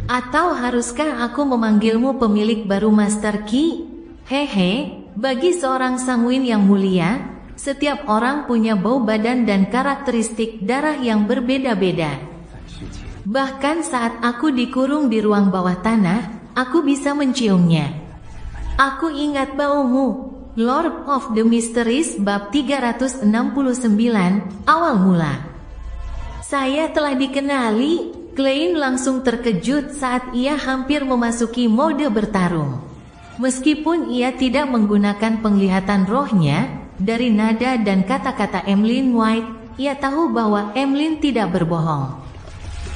Atau haruskah aku memanggilmu pemilik baru Master Key? Hehe, bagi seorang sanguin yang mulia, setiap orang punya bau badan dan karakteristik darah yang berbeda-beda. Bahkan saat aku dikurung di ruang bawah tanah, aku bisa menciumnya. Aku ingat baumu." Lord of the Mysteries bab 369, awal mula. "Saya telah dikenali." Klein langsung terkejut saat ia hampir memasuki mode bertarung. Meskipun ia tidak menggunakan penglihatan rohnya, dari nada dan kata-kata Emlyn White, ia tahu bahwa Emlyn tidak berbohong.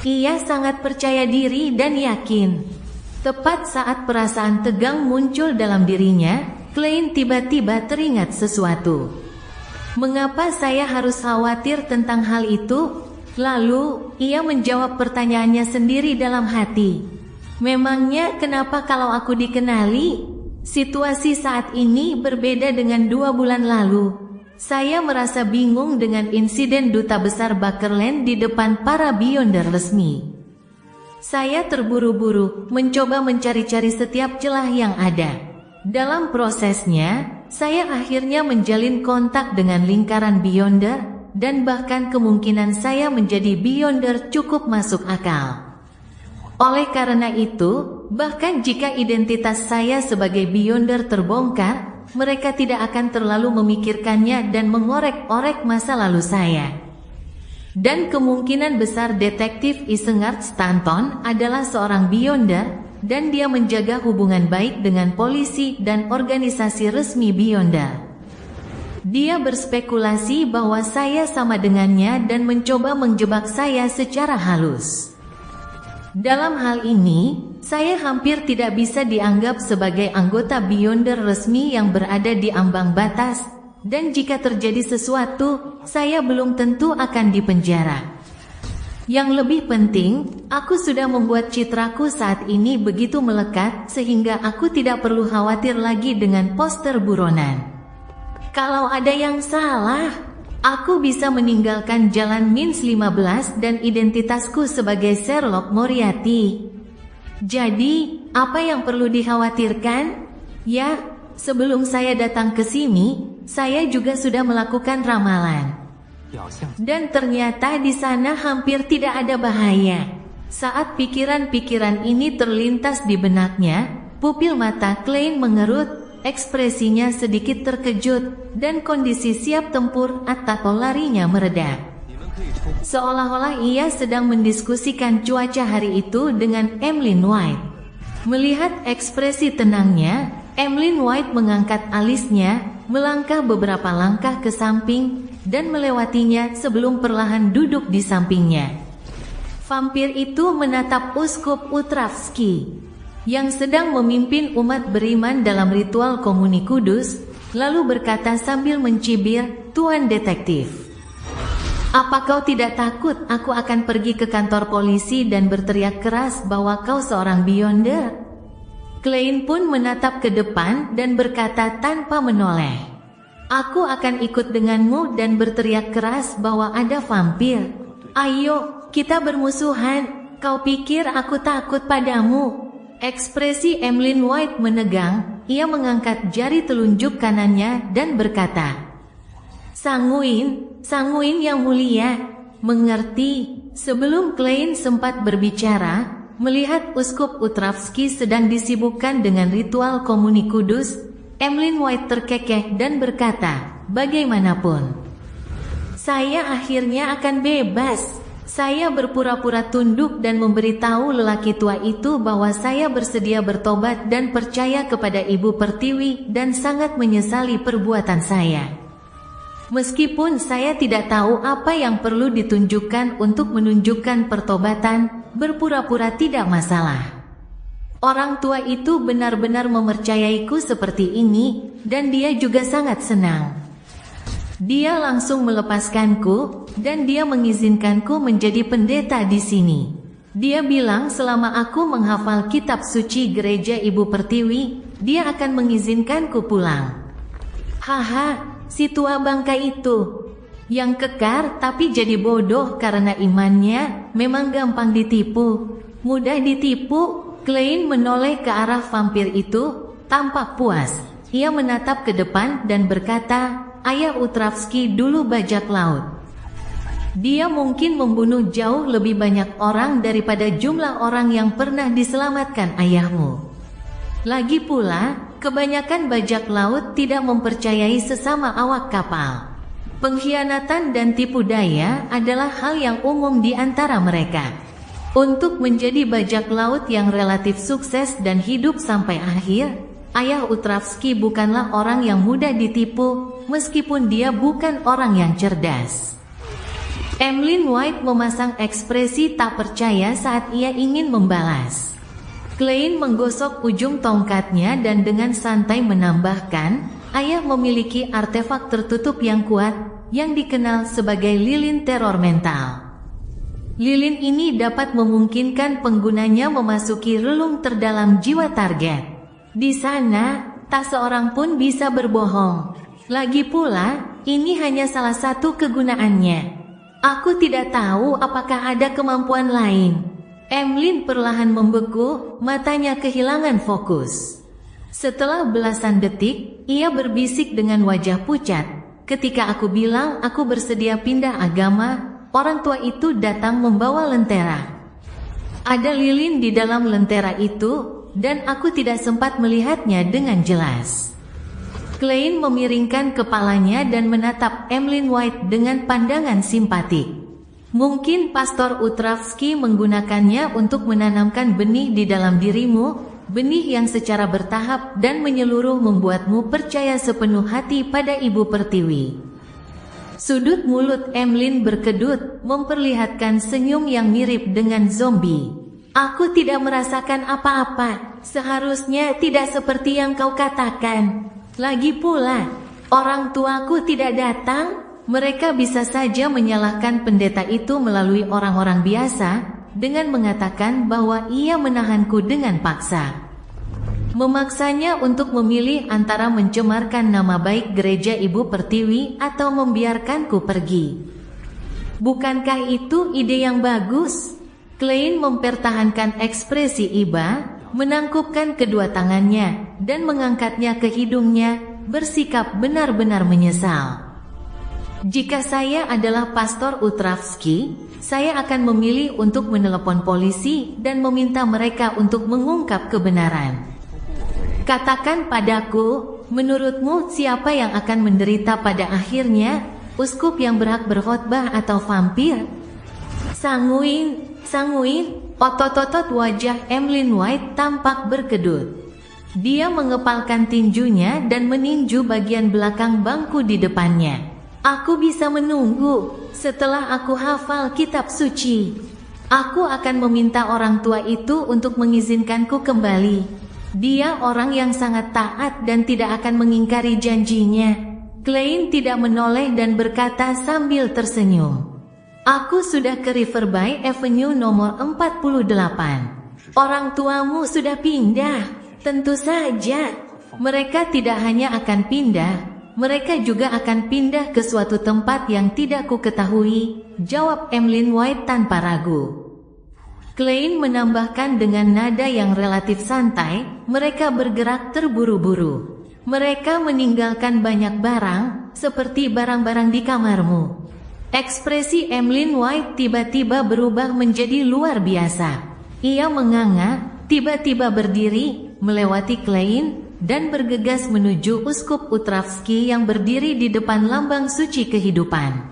Ia sangat percaya diri dan yakin. Tepat saat perasaan tegang muncul dalam dirinya, Klein tiba-tiba teringat sesuatu. "Mengapa saya harus khawatir tentang hal itu?" Lalu, ia menjawab pertanyaannya sendiri dalam hati. "Memangnya kenapa kalau aku dikenali? Situasi saat ini berbeda dengan 2 bulan lalu. Saya merasa bingung dengan insiden Duta Besar Bakerland di depan para Beyonder resmi. Saya terburu-buru mencoba mencari-cari setiap celah yang ada. Dalam prosesnya, saya akhirnya menjalin kontak dengan lingkaran Beyonder, dan bahkan kemungkinan saya menjadi Beyonder cukup masuk akal. Oleh karena itu, bahkan jika identitas saya sebagai Beyonder terbongkar, mereka tidak akan terlalu memikirkannya dan mengorek-orek masa lalu saya. Dan kemungkinan besar detektif Isengard Stanton adalah seorang Beyonder, dan dia menjaga hubungan baik dengan polisi dan organisasi resmi Beyonder. Dia berspekulasi bahwa saya sama dengannya dan mencoba menjebak saya secara halus. Dalam hal ini, saya hampir tidak bisa dianggap sebagai anggota Beyonder resmi yang berada di ambang batas, dan jika terjadi sesuatu, saya belum tentu akan dipenjara. Yang lebih penting, aku sudah membuat citraku saat ini begitu melekat sehingga aku tidak perlu khawatir lagi dengan poster buronan. Kalau ada yang salah, aku bisa meninggalkan jalan Mins 15 dan identitasku sebagai Sherlock Moriarty. Jadi, apa yang perlu dikhawatirkan? Ya, sebelum saya datang ke sini, saya juga sudah melakukan ramalan. Dan ternyata di sana hampir tidak ada bahaya. Saat pikiran-pikiran ini terlintas di benaknya, Pupil mata Klein mengerut, ekspresinya sedikit terkejut, dan kondisi siap tempur atau larinya mereda. Seolah-olah ia sedang mendiskusikan cuaca hari itu dengan Emlyn White. Melihat ekspresi tenangnya, Emlyn White mengangkat alisnya, melangkah beberapa langkah ke samping, dan melewatinya sebelum perlahan duduk di sampingnya. Vampir itu menatap Uskup Utravski, yang sedang memimpin umat beriman dalam ritual komuni kudus, lalu berkata sambil mencibir, "Tuan detektif, apa kau tidak takut aku akan pergi ke kantor polisi dan berteriak keras bahwa kau seorang Beyonder?" Klein pun menatap ke depan dan berkata tanpa menoleh, "Aku akan ikut denganmu dan berteriak keras bahwa ada vampir. Ayo, kita bermusuhan. Kau pikir aku takut padamu?" Ekspresi Emlyn White menegang, ia mengangkat jari telunjuk kanannya dan berkata, Sanguin yang mulia, mengerti." Sebelum Klein sempat berbicara, melihat Uskup Utravski sedang disibukkan dengan ritual komuni kudus, Emlyn White terkekeh dan berkata, "Bagaimanapun, saya akhirnya akan bebas." Saya berpura-pura tunduk dan memberitahu lelaki tua itu bahwa saya bersedia bertobat dan percaya kepada Ibu Pertiwi dan sangat menyesali perbuatan saya. Meskipun saya tidak tahu apa yang perlu ditunjukkan untuk menunjukkan pertobatan, berpura-pura tidak masalah. Orang tua itu benar-benar mempercayaiku seperti ini, dan dia juga sangat senang. Dia langsung melepaskanku, dan dia mengizinkanku menjadi pendeta di sini. Dia bilang selama aku menghafal kitab suci gereja Ibu Pertiwi, dia akan mengizinkanku pulang. Haha. Si tua bangka itu, yang kekar tapi jadi bodoh karena imannya, memang gampang ditipu, mudah ditipu. Klein menoleh ke arah vampir itu, tampak puas. Ia menatap ke depan dan berkata, "Ayah Utravski dulu bajak laut. Dia mungkin membunuh jauh lebih banyak orang daripada jumlah orang yang pernah diselamatkan ayahmu. Lagi pula, kebanyakan bajak laut tidak mempercayai sesama awak kapal. Pengkhianatan dan tipu daya adalah hal yang umum di antara mereka. Untuk menjadi bajak laut yang relatif sukses dan hidup sampai akhir, Ayah Utravski bukanlah orang yang mudah ditipu, meskipun dia bukan orang yang cerdas." Emlyn White memasang ekspresi tak percaya saat ia ingin membalas. Klein menggosok ujung tongkatnya dan dengan santai menambahkan, "Ayah memiliki artefak tertutup yang kuat, yang dikenal sebagai lilin teror mental. Lilin ini dapat memungkinkan penggunanya memasuki relung terdalam jiwa target. Di sana, tak seorang pun bisa berbohong. Lagi pula, ini hanya salah satu kegunaannya. Aku tidak tahu apakah ada kemampuan lain." Emlyn perlahan membeku, matanya kehilangan fokus. Setelah belasan detik, ia berbisik dengan wajah pucat, "Ketika aku bilang aku bersedia pindah agama, orang tua itu datang membawa lentera. Ada lilin di dalam lentera itu, dan aku tidak sempat melihatnya dengan jelas." Klein memiringkan kepalanya dan menatap Emlyn White dengan pandangan simpatik. "Mungkin Pastor Utravski menggunakannya untuk menanamkan benih di dalam dirimu, benih yang secara bertahap dan menyeluruh membuatmu percaya sepenuh hati pada Ibu Pertiwi." Sudut mulut Emlyn berkedut, memperlihatkan senyum yang mirip dengan zombie. "Aku tidak merasakan apa-apa, seharusnya tidak seperti yang kau katakan. Lagi pula, orang tuaku tidak datang." Mereka bisa saja menyalahkan pendeta itu melalui orang-orang biasa, dengan mengatakan bahwa ia menahanku dengan paksa. Memaksanya untuk memilih antara mencemarkan nama baik gereja Ibu Pertiwi atau membiarkanku pergi. Bukankah itu ide yang bagus? Klein mempertahankan ekspresi iba, menangkupkan kedua tangannya, dan mengangkatnya ke hidungnya, bersikap benar-benar menyesal. "Jika saya adalah Pastor Utravski, saya akan memilih untuk menelepon polisi dan meminta mereka untuk mengungkap kebenaran. Katakan padaku, menurutmu siapa yang akan menderita pada akhirnya? Uskup yang berhak berkhotbah atau vampir? Sanguin. Otot-otot wajah Emlyn White tampak berkedut. Dia mengepalkan tinjunya dan meninju bagian belakang bangku di depannya. Aku bisa menunggu. Setelah aku hafal kitab suci, aku akan meminta orang tua itu untuk mengizinkanku kembali. Dia orang yang sangat taat dan tidak akan mengingkari janjinya. Klein tidak menoleh dan berkata sambil tersenyum. Aku sudah ke Riverby Avenue nomor 48. Orang tuamu sudah pindah. Tentu saja. Mereka tidak hanya akan pindah, mereka juga akan pindah ke suatu tempat yang tidak ku ketahui, jawab Emlyn White tanpa ragu. Klein menambahkan dengan nada yang relatif santai, mereka bergerak terburu-buru. Mereka meninggalkan banyak barang, seperti barang-barang di kamarmu. Ekspresi Emlyn White tiba-tiba berubah menjadi luar biasa. Ia menganga, tiba-tiba berdiri, melewati Klein, dan bergegas menuju Uskup Utravsky yang berdiri di depan lambang suci kehidupan.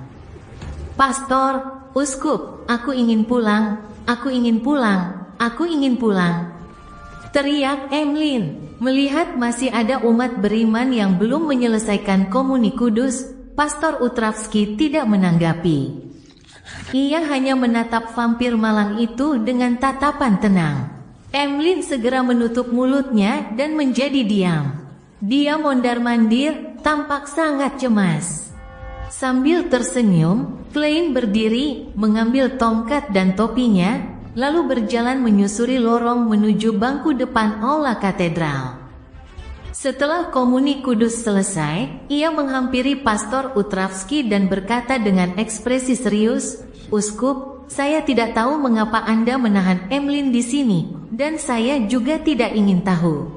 Pastor, Uskup, aku ingin pulang, aku ingin pulang, aku ingin pulang. Teriak Emlyn. Melihat masih ada umat beriman yang belum menyelesaikan komuni kudus, Pastor Utravsky tidak menanggapi. Ia hanya menatap vampir malang itu dengan tatapan tenang. Emlyn segera menutup mulutnya dan menjadi diam. Dia mondar-mandir, tampak sangat cemas. Sambil tersenyum, Klein berdiri, mengambil tongkat dan topinya, lalu berjalan menyusuri lorong menuju bangku depan aula katedral. Setelah komuni kudus selesai, ia menghampiri Pastor Utravsky dan berkata dengan ekspresi serius, "Uskup, saya tidak tahu mengapa Anda menahan Emlyn di sini, dan saya juga tidak ingin tahu.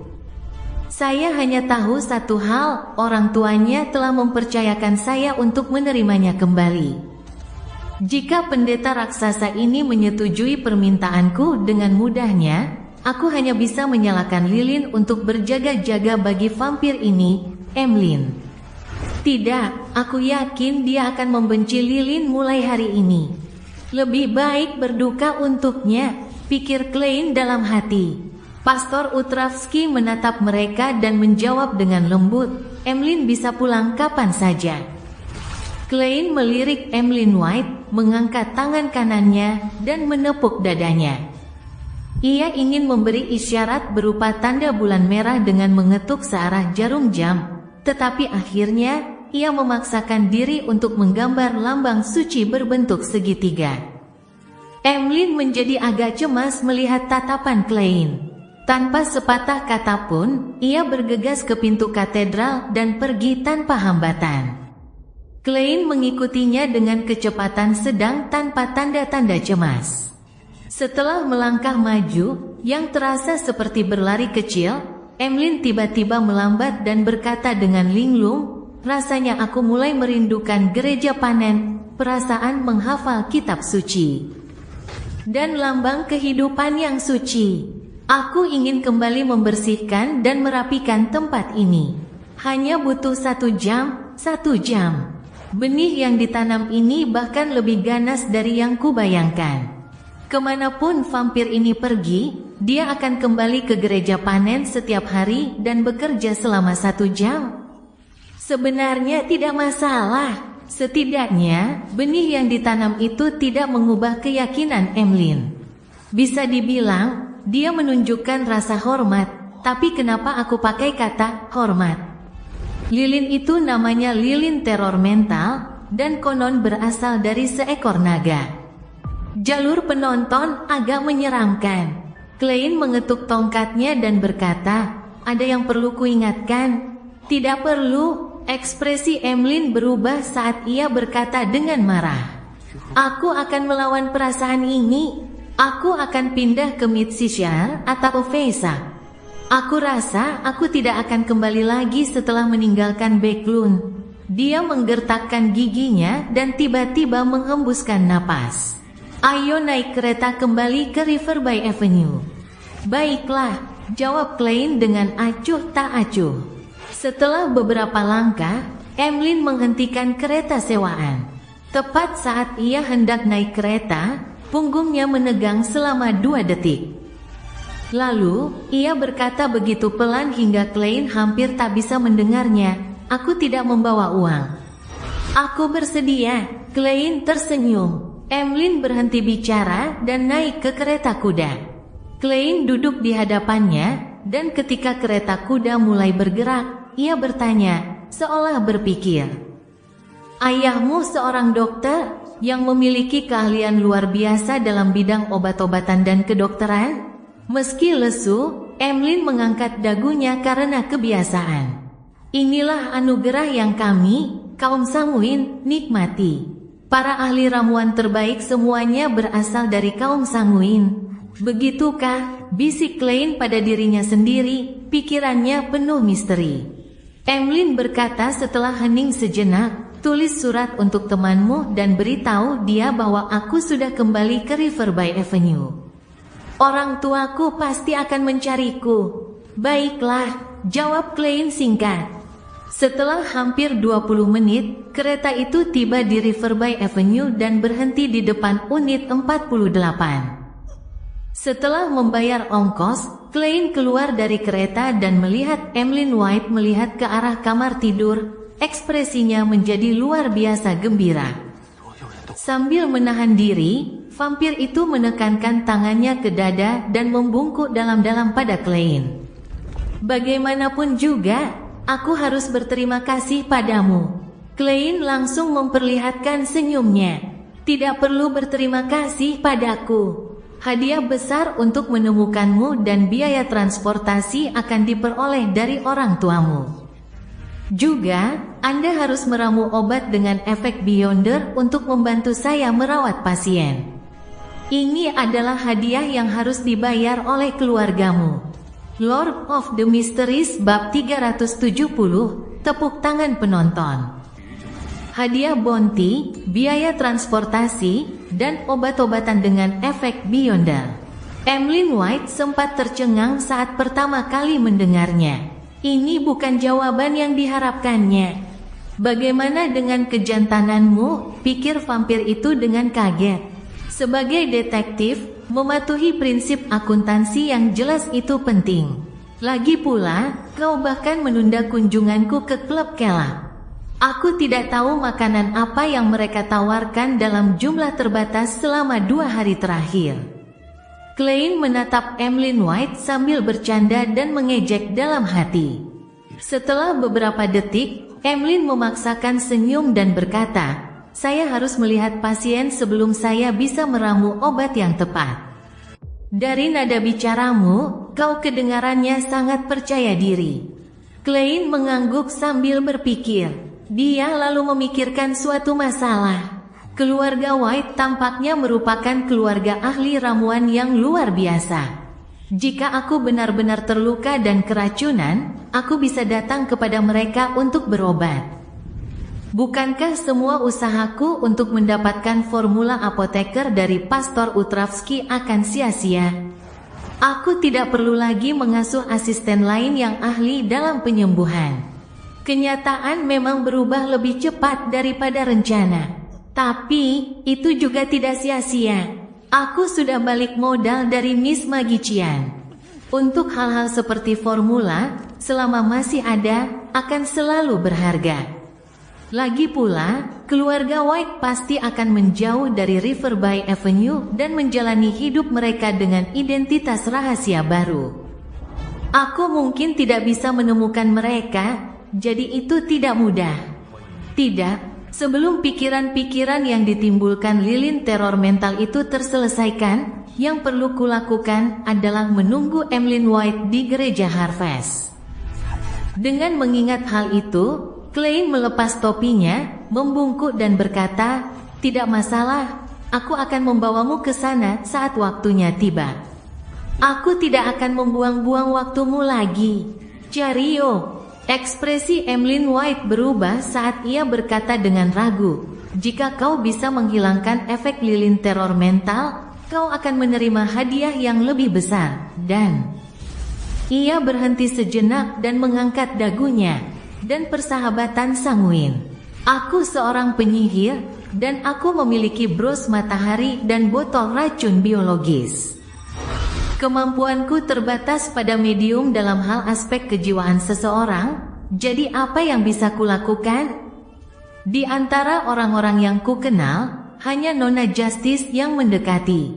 Saya hanya tahu satu hal, orang tuanya telah mempercayakan saya untuk menerimanya kembali. Jika pendeta raksasa ini menyetujui permintaanku dengan mudahnya, aku hanya bisa menyalakan lilin untuk berjaga-jaga bagi vampir ini, Emlyn. Tidak, aku yakin dia akan membenci lilin mulai hari ini. Lebih baik berduka untuknya, pikir Klein dalam hati." Pastor Utravsky menatap mereka dan menjawab dengan lembut, "Emlyn bisa pulang kapan saja." Klein melirik Emlyn White, mengangkat tangan kanannya, dan menepuk dadanya. Ia ingin memberi isyarat berupa tanda bulan merah dengan mengetuk searah jarum jam, tetapi akhirnya, ia memaksakan diri untuk menggambar lambang suci berbentuk segitiga. Emlyn menjadi agak cemas melihat tatapan Klein. Tanpa sepatah kata pun, ia bergegas ke pintu katedral dan pergi tanpa hambatan. Klein mengikutinya dengan kecepatan sedang tanpa tanda-tanda cemas. Setelah melangkah maju, yang terasa seperti berlari kecil, Emlyn tiba-tiba melambat dan berkata dengan linglung, "Rasanya aku mulai merindukan gereja panen, perasaan menghafal kitab suci, dan lambang kehidupan yang suci. Aku ingin kembali membersihkan dan merapikan tempat ini. Hanya butuh 1 jam, 1 jam. Benih yang ditanam ini bahkan lebih ganas dari yang kubayangkan. Kemanapun vampir ini pergi, dia akan kembali ke gereja panen setiap hari dan bekerja selama 1 jam. Sebenarnya tidak masalah. Setidaknya, benih yang ditanam itu tidak mengubah keyakinan Emlyn. Bisa dibilang, dia menunjukkan rasa hormat, tapi kenapa aku pakai kata hormat? Lilin itu namanya lilin teror mental, dan konon berasal dari seekor naga." Jalur penonton agak menyeramkan. Klein mengetuk tongkatnya dan berkata, "Ada yang perlu kuingatkan?" "Tidak perlu." Ekspresi Emlyn berubah saat ia berkata dengan marah, "Aku akan melawan perasaan ini. Aku akan pindah ke Midshire atau Feysa. Aku rasa aku tidak akan kembali lagi setelah meninggalkan Backlund." Dia menggertakkan giginya dan tiba-tiba menghembuskan napas. "Ayo naik kereta kembali ke Riverby Avenue." "Baiklah." jawab Klein dengan acuh tak acuh. Setelah beberapa langkah, Emlyn menghentikan kereta sewaan. Tepat saat ia hendak naik kereta, punggungnya menegang selama 2 detik. Lalu, ia berkata begitu pelan hingga Klein hampir tak bisa mendengarnya, "Aku tidak membawa uang." "Aku bersedia." Klein tersenyum. Emlyn berhenti bicara dan naik ke kereta kuda. Klein duduk di hadapannya, dan ketika kereta kuda mulai bergerak, ia bertanya, seolah berpikir, "Ayahmu seorang dokter yang memiliki keahlian luar biasa dalam bidang obat-obatan dan kedokteran?" Meski lesu, Emlyn mengangkat dagunya karena kebiasaan. "Inilah anugerah yang kami, kaum Sanguin, nikmati. Para ahli ramuan terbaik semuanya berasal dari kaum Sanguin." "Begitukah?" bisik Klein pada dirinya sendiri, pikirannya penuh misteri. Emlyn berkata setelah hening sejenak, "Tulis surat untuk temanmu dan beritahu dia bahwa aku sudah kembali ke Riverby Avenue. Orang tuaku pasti akan mencariku." "Baiklah," jawab Klein singkat. Setelah hampir 20 menit, kereta itu tiba di Riverby Avenue dan berhenti di depan unit 48. Setelah membayar ongkos, Klein keluar dari kereta dan melihat Emlyn White melihat ke arah kamar tidur. Ekspresinya menjadi luar biasa gembira. Sambil menahan diri, vampir itu menekankan tangannya ke dada dan membungkuk dalam-dalam pada Klein. "Bagaimanapun juga, aku harus berterima kasih padamu." Klein langsung memperlihatkan senyumnya. "Tidak perlu berterima kasih padaku. Hadiah besar untuk menemukanmu dan biaya transportasi akan diperoleh dari orang tuamu. Juga, Anda harus meramu obat dengan efek Beyonder untuk membantu saya merawat pasien. Ini adalah hadiah yang harus dibayar oleh keluargamu." Lord of the Mysteries bab 370, tepuk tangan penonton. Hadiah bounty, biaya transportasi, dan obat-obatan dengan efek Beyonder. Emlyn White sempat tercengang saat pertama kali mendengarnya. Ini bukan jawaban yang diharapkannya. "Bagaimana dengan kejantananmu?" pikir vampir itu dengan kaget. Sebagai detektif, mematuhi prinsip akuntansi yang jelas itu penting. Lagi pula, kau bahkan menunda kunjunganku ke klub kelab. Aku tidak tahu makanan apa yang mereka tawarkan dalam jumlah terbatas selama 2 hari terakhir. Klein menatap Emlyn White sambil bercanda dan mengejek dalam hati. Setelah beberapa detik, Emlyn memaksakan senyum dan berkata, "Saya harus melihat pasien sebelum saya bisa meramu obat yang tepat." Dari nada bicaramu, kau kedengarannya sangat percaya diri. Klein mengangguk sambil berpikir. Dia lalu memikirkan suatu masalah. Keluarga White tampaknya merupakan keluarga ahli ramuan yang luar biasa. Jika aku benar-benar terluka dan keracunan, aku bisa datang kepada mereka untuk berobat. Bukankah semua usahaku untuk mendapatkan formula apoteker dari Pastor Utravsky akan sia-sia? Aku tidak perlu lagi mengasuh asisten lain yang ahli dalam penyembuhan. Kenyataan memang berubah lebih cepat daripada rencana. Tapi, itu juga tidak sia-sia. Aku sudah balik modal dari Miss Magician. Untuk hal-hal seperti formula, selama masih ada, akan selalu berharga. Lagi pula, keluarga White pasti akan menjauh dari Riverby Avenue dan menjalani hidup mereka dengan identitas rahasia baru. Aku mungkin tidak bisa menemukan mereka, jadi itu tidak mudah. Tidak. Sebelum pikiran-pikiran yang ditimbulkan lilin teror mental itu terselesaikan, yang perlu kulakukan adalah menunggu Emlyn White di gereja Harvest. Dengan mengingat hal itu, Klein melepas topinya, membungkuk dan berkata, "Tidak masalah, aku akan membawamu ke sana saat waktunya tiba. Aku tidak akan membuang-buang waktumu lagi. Cerio." Ekspresi Emlyn White berubah saat ia berkata dengan ragu, "Jika kau bisa menghilangkan efek lilin teror mental, kau akan menerima hadiah yang lebih besar, dan..." Ia berhenti sejenak dan mengangkat dagunya. Dan persahabatan sanguin. Aku seorang penyihir, dan aku memiliki bros matahari dan botol racun biologis. Kemampuanku terbatas pada medium dalam hal aspek kejiwaan seseorang, jadi apa yang bisa kulakukan? Di antara orang-orang yang kukenal, hanya Nona Justice yang mendekati.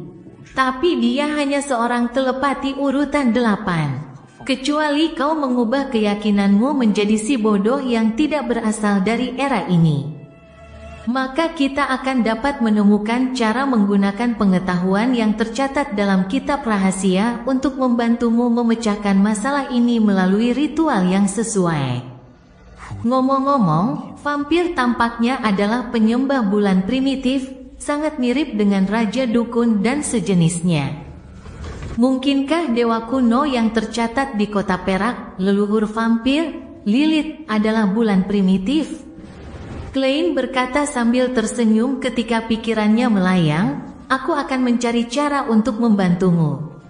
Tapi dia hanya seorang telepati urutan 8. Kecuali kau mengubah keyakinanmu menjadi si bodoh yang tidak berasal dari era ini. Maka kita akan dapat menemukan cara menggunakan pengetahuan yang tercatat dalam kitab rahasia untuk membantumu memecahkan masalah ini melalui ritual yang sesuai. Ngomong-ngomong, vampir tampaknya adalah penyembah bulan primitif, sangat mirip dengan Raja Dukun dan sejenisnya. Mungkinkah dewa kuno yang tercatat di kota Perak, leluhur vampir, Lilith, adalah bulan primitif? Klein berkata sambil tersenyum ketika pikirannya melayang, aku akan mencari cara untuk membantumu.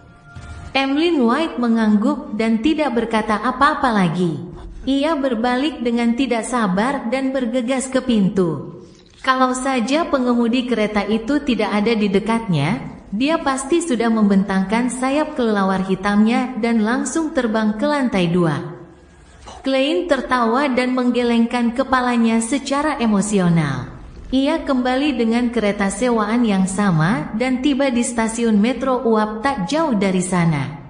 Emlyn White mengangguk dan tidak berkata apa-apa lagi. Ia berbalik dengan tidak sabar dan bergegas ke pintu. Kalau saja pengemudi kereta itu tidak ada di dekatnya, dia pasti sudah membentangkan sayap kelelawar hitamnya dan langsung terbang ke lantai 2. Klein tertawa dan menggelengkan kepalanya secara emosional. Ia kembali dengan kereta sewaan yang sama dan tiba di stasiun metro Uap tak jauh dari sana.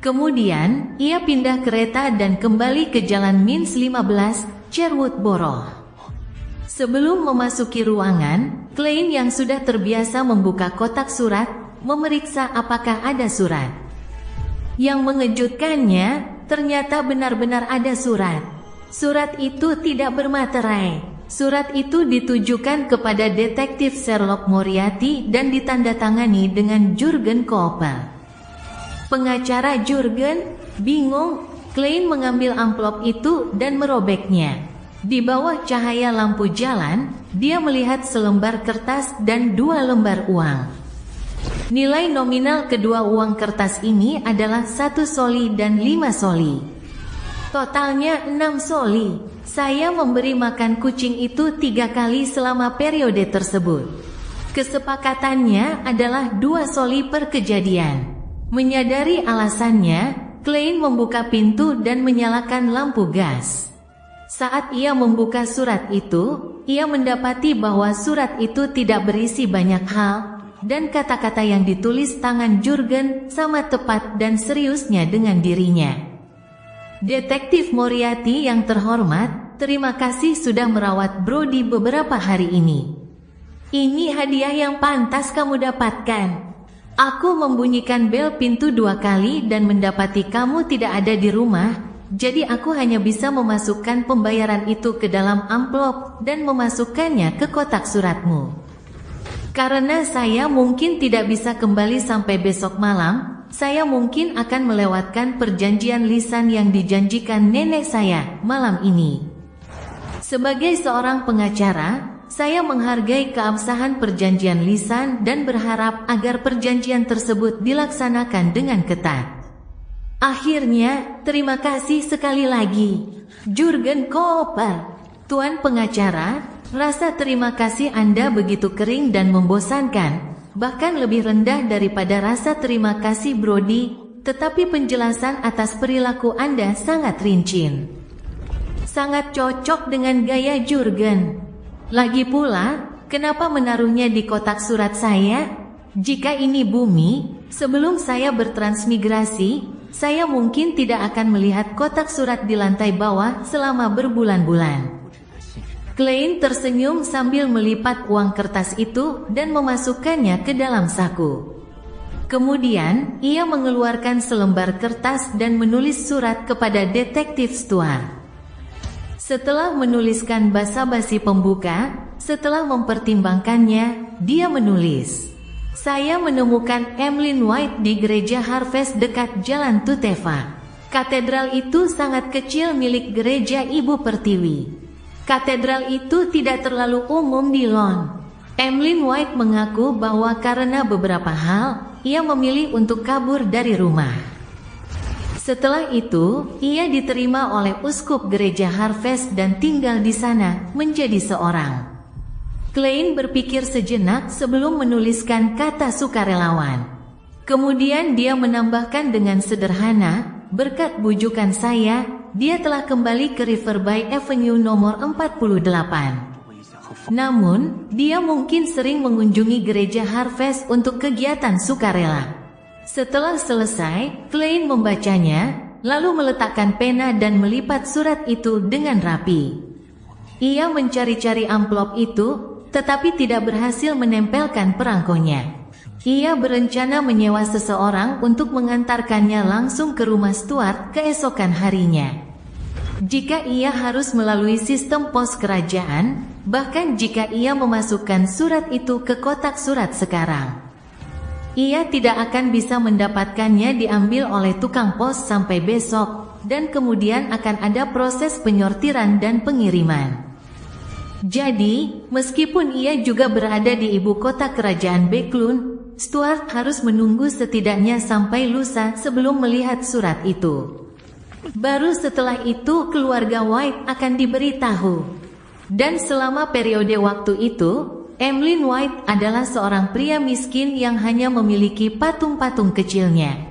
Kemudian, ia pindah kereta dan kembali ke Jalan Mins 15, Sherwood Borough. Sebelum memasuki ruangan, Klein yang sudah terbiasa membuka kotak surat, memeriksa apakah ada surat. Yang mengejutkannya, ternyata benar-benar ada surat. Surat itu tidak bermaterai. Surat itu ditujukan kepada detektif Sherlock Moriarty dan ditandatangani dengan Jurgen Koppel. Pengacara Jurgen bingung. Klein mengambil amplop itu dan merobeknya. Di bawah cahaya lampu jalan, dia melihat selembar kertas dan 2 lembar uang. Nilai nominal kedua uang kertas ini adalah 1 soli dan 5 soli. Totalnya 6 soli. Saya memberi makan kucing itu 3 kali selama periode tersebut. Kesepakatannya adalah 2 soli per kejadian. Menyadari alasannya, Klein membuka pintu dan menyalakan lampu gas. Saat ia membuka surat itu, ia mendapati bahwa surat itu tidak berisi banyak hal, dan kata-kata yang ditulis tangan Jurgen sama tepat dan seriusnya dengan dirinya. Detektif Moriarty yang terhormat, terima kasih sudah merawat Brody beberapa hari ini. Ini hadiah yang pantas kamu dapatkan. Aku membunyikan bel pintu 2 kali dan mendapati kamu tidak ada di rumah. Jadi aku hanya bisa memasukkan pembayaran itu ke dalam amplop dan memasukkannya ke kotak suratmu. Karena saya mungkin tidak bisa kembali sampai besok malam, saya mungkin akan melewatkan perjanjian lisan yang dijanjikan nenek saya malam ini. Sebagai seorang pengacara, saya menghargai keabsahan perjanjian lisan dan berharap agar perjanjian tersebut dilaksanakan dengan ketat. Akhirnya, terima kasih sekali lagi, Jurgen Koppel. Tuan pengacara, rasa terima kasih Anda begitu kering dan membosankan, bahkan lebih rendah daripada rasa terima kasih Brody, tetapi penjelasan atas perilaku Anda sangat rinci. Sangat cocok dengan gaya Jurgen. Lagi pula, kenapa menaruhnya di kotak surat saya? Jika ini bumi, sebelum saya bertransmigrasi, saya mungkin tidak akan melihat kotak surat di lantai bawah selama berbulan-bulan. Klein tersenyum sambil melipat uang kertas itu dan memasukkannya ke dalam saku. Kemudian, ia mengeluarkan selembar kertas dan menulis surat kepada detektif Stuart. Setelah menuliskan basa-basi pembuka, setelah mempertimbangkannya, dia menulis, saya menemukan Emlyn White di gereja Harvest dekat Jalan Tuteva. Katedral itu sangat kecil milik gereja Ibu Pertiwi. Katedral itu tidak terlalu umum di London. Emlyn White mengaku bahwa karena beberapa hal, ia memilih untuk kabur dari rumah. Setelah itu, ia diterima oleh uskup gereja Harvest dan tinggal di sana menjadi seorang. Klein berpikir sejenak sebelum menuliskan kata sukarelawan. Kemudian dia menambahkan dengan sederhana, berkat bujukan saya, dia telah kembali ke Riverby Avenue nomor 48. Namun, dia mungkin sering mengunjungi gereja Harvest untuk kegiatan sukarela. Setelah selesai, Klein membacanya, lalu meletakkan pena dan melipat surat itu dengan rapi. Ia mencari-cari amplop itu, tetapi tidak berhasil menempelkan perangkonya. Ia berencana menyewa seseorang untuk mengantarkannya langsung ke rumah Stuart keesokan harinya. Jika ia harus melalui sistem pos kerajaan, bahkan jika ia memasukkan surat itu ke kotak surat sekarang, ia tidak akan bisa mendapatkannya diambil oleh tukang pos sampai besok, dan kemudian akan ada proses penyortiran dan pengiriman. Jadi, meskipun ia juga berada di ibu kota kerajaan Beklun, Stuart harus menunggu setidaknya sampai lusa sebelum melihat surat itu. Baru setelah itu keluarga White akan diberitahu. Dan selama periode waktu itu, Emlyn White adalah seorang pria miskin yang hanya memiliki patung-patung kecilnya.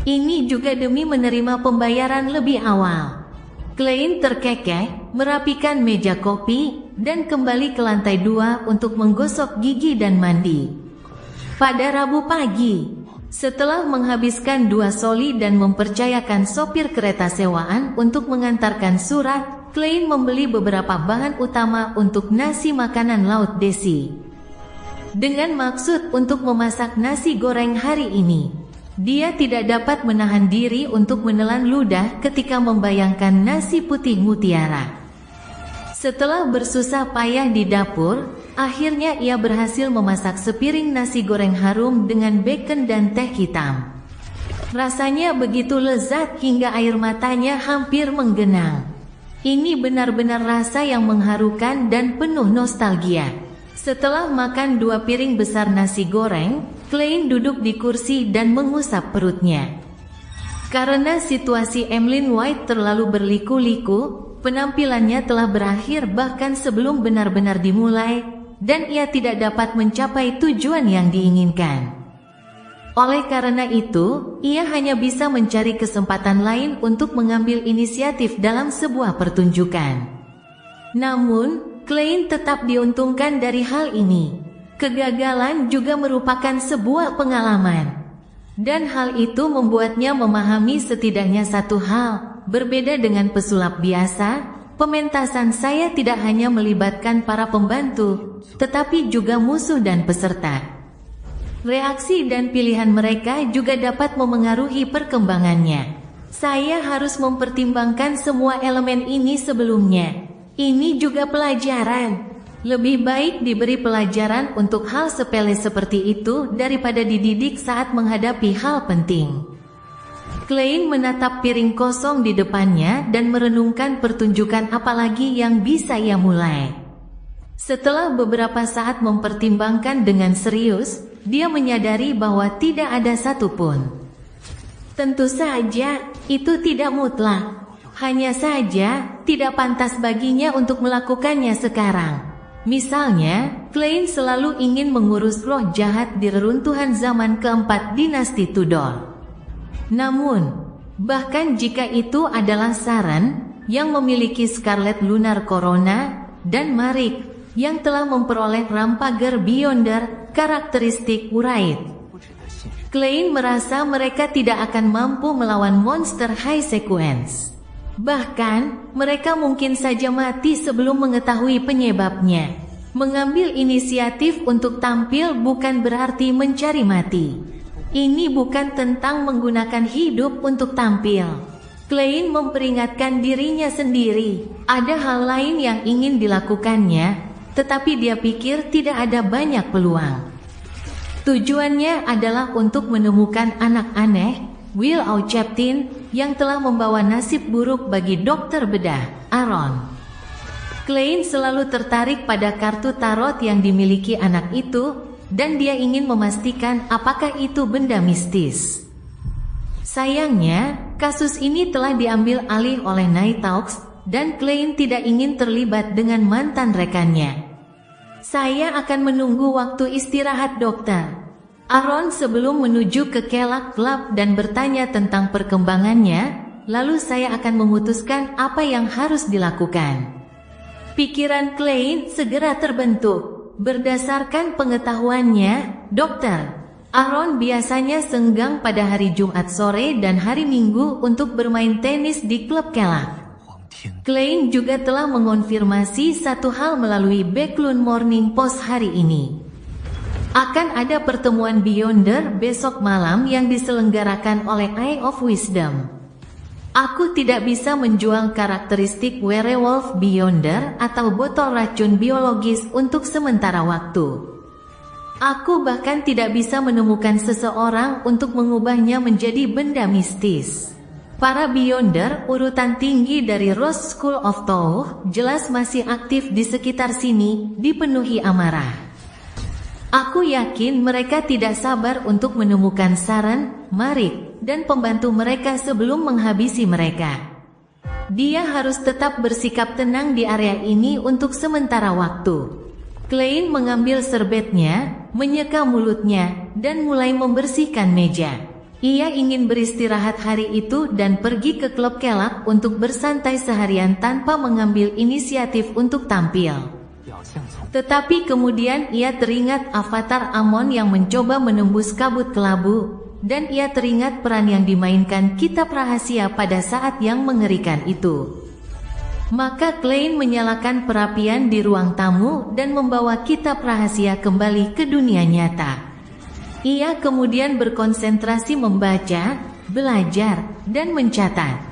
Ini juga demi menerima pembayaran lebih awal. Klein terkekeh, merapikan meja kopi, dan kembali ke lantai 2 untuk menggosok gigi dan mandi. Pada Rabu pagi, setelah menghabiskan 2 soli dan mempercayakan sopir kereta sewaan untuk mengantarkan surat, Klein membeli beberapa bahan utama untuk nasi makanan laut Desi. Dengan maksud untuk memasak nasi goreng hari ini, dia tidak dapat menahan diri untuk menelan ludah ketika membayangkan nasi putih mutiara. Setelah bersusah payah di dapur, akhirnya ia berhasil memasak sepiring nasi goreng harum dengan bacon dan teh hitam. Rasanya begitu lezat hingga air matanya hampir menggenang. Ini benar-benar rasa yang mengharukan dan penuh nostalgia. Setelah makan 2 piring besar nasi goreng, Klein duduk di kursi dan mengusap perutnya. Karena situasi Emlyn White terlalu berliku-liku, penampilannya telah berakhir bahkan sebelum benar-benar dimulai, dan ia tidak dapat mencapai tujuan yang diinginkan. Oleh karena itu, ia hanya bisa mencari kesempatan lain untuk mengambil inisiatif dalam sebuah pertunjukan. Namun, Klein tetap diuntungkan dari hal ini. Kegagalan juga merupakan sebuah pengalaman. Dan hal itu membuatnya memahami setidaknya satu hal, berbeda dengan pesulap biasa, pementasan saya tidak hanya melibatkan para pembantu, tetapi juga musuh dan peserta. Reaksi dan pilihan mereka juga dapat memengaruhi perkembangannya. Saya harus mempertimbangkan semua elemen ini sebelumnya. Ini juga pelajaran. Lebih baik diberi pelajaran untuk hal sepele seperti itu daripada dididik saat menghadapi hal penting. Klein menatap piring kosong di depannya dan merenungkan pertunjukan apalagi yang bisa ia mulai. Setelah beberapa saat mempertimbangkan dengan serius, dia menyadari bahwa tidak ada satupun. Tentu saja, itu tidak mutlak. Hanya saja, tidak pantas baginya untuk melakukannya sekarang. Misalnya, Klein selalu ingin mengurus roh jahat di reruntuhan zaman keempat dinasti Tudor. Namun, bahkan jika itu adalah Saren, yang memiliki Scarlet Lunar Corona, dan Marik, yang telah memperoleh Rampager Beyonder, karakteristik Wraith. Klein merasa mereka tidak akan mampu melawan monster High Sequence. Bahkan, mereka mungkin saja mati sebelum mengetahui penyebabnya. Mengambil inisiatif untuk tampil bukan berarti mencari mati. Ini bukan tentang menggunakan hidup untuk tampil. Klein memperingatkan dirinya sendiri, ada hal lain yang ingin dilakukannya, tetapi dia pikir tidak ada banyak peluang. Tujuannya adalah untuk menemukan anak aneh, Will Aucheptin, yang telah membawa nasib buruk bagi dokter bedah, Aaron. Klein selalu tertarik pada kartu tarot yang dimiliki anak itu, dan dia ingin memastikan apakah itu benda mistis. Sayangnya, kasus ini telah diambil alih oleh Nighthawks, dan Klein tidak ingin terlibat dengan mantan rekannya. Saya akan menunggu waktu istirahat dokter. Aaron sebelum menuju ke Kelak Club dan bertanya tentang perkembangannya, lalu saya akan memutuskan apa yang harus dilakukan. Pikiran Klein segera terbentuk. Berdasarkan pengetahuannya, dokter, Aaron biasanya senggang pada hari Jumat sore dan hari Minggu untuk bermain tenis di klub Kelak. Klein juga telah mengonfirmasi satu hal melalui Backlund Morning Post hari ini. Akan ada pertemuan Beyonder besok malam yang diselenggarakan oleh Eye of Wisdom. Aku tidak bisa menjual karakteristik werewolf Beyonder atau botol racun biologis untuk sementara waktu. Aku bahkan tidak bisa menemukan seseorang untuk mengubahnya menjadi benda mistis. Para Beyonder urutan tinggi dari Rose School of Thought jelas masih aktif di sekitar sini, dipenuhi amarah. Aku yakin mereka tidak sabar untuk menemukan Sharon, Marik, dan pembantu mereka sebelum menghabisi mereka. Dia harus tetap bersikap tenang di area ini untuk sementara waktu. Klein mengambil serbetnya, menyeka mulutnya, dan mulai membersihkan meja. Ia ingin beristirahat hari itu dan pergi ke klub Kelak untuk bersantai seharian tanpa mengambil inisiatif untuk tampil. Tetapi kemudian ia teringat avatar Amon yang mencoba menembus kabut kelabu, dan ia teringat peran yang dimainkan kitab rahasia pada saat yang mengerikan itu. Maka Klein menyalakan perapian di ruang tamu dan membawa kitab rahasia kembali ke dunia nyata. Ia kemudian berkonsentrasi membaca, belajar, dan mencatat.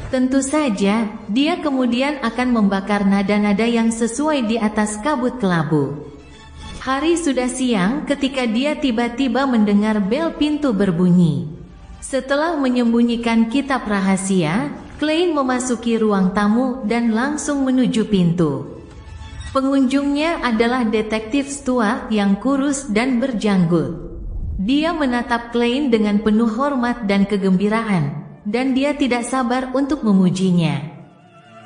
Tentu saja, dia kemudian akan membakar nada-nada yang sesuai di atas kabut kelabu. Hari sudah siang ketika dia tiba-tiba mendengar bel pintu berbunyi. Setelah menyembunyikan kitab rahasia, Klein memasuki ruang tamu dan langsung menuju pintu. Pengunjungnya adalah detektif Stuart yang kurus dan berjanggut. Dia menatap Klein dengan penuh hormat dan kegembiraan, dan dia tidak sabar untuk memujinya.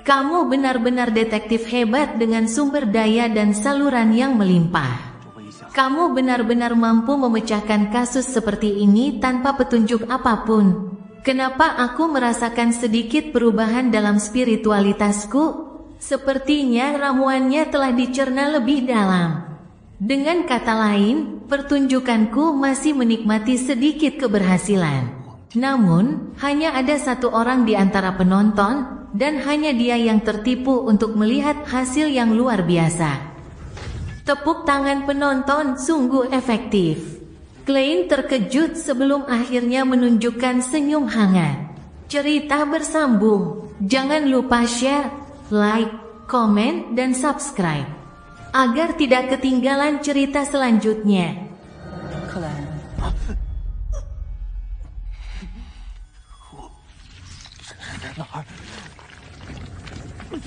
Kamu benar-benar detektif hebat dengan sumber daya dan saluran yang melimpah. Kamu benar-benar mampu memecahkan kasus seperti ini tanpa petunjuk apapun. Kenapa aku merasakan sedikit perubahan dalam spiritualitasku? Sepertinya ramuannya telah dicerna lebih dalam. Dengan kata lain, pertunjukanku masih menikmati sedikit keberhasilan. Namun, hanya ada satu orang di antara penonton, dan hanya dia yang tertipu untuk melihat hasil yang luar biasa. Tepuk tangan penonton sungguh efektif. Klein terkejut sebelum akhirnya menunjukkan senyum hangat. Cerita bersambung. Jangan lupa share, like, komen, dan subscribe agar tidak ketinggalan cerita selanjutnya.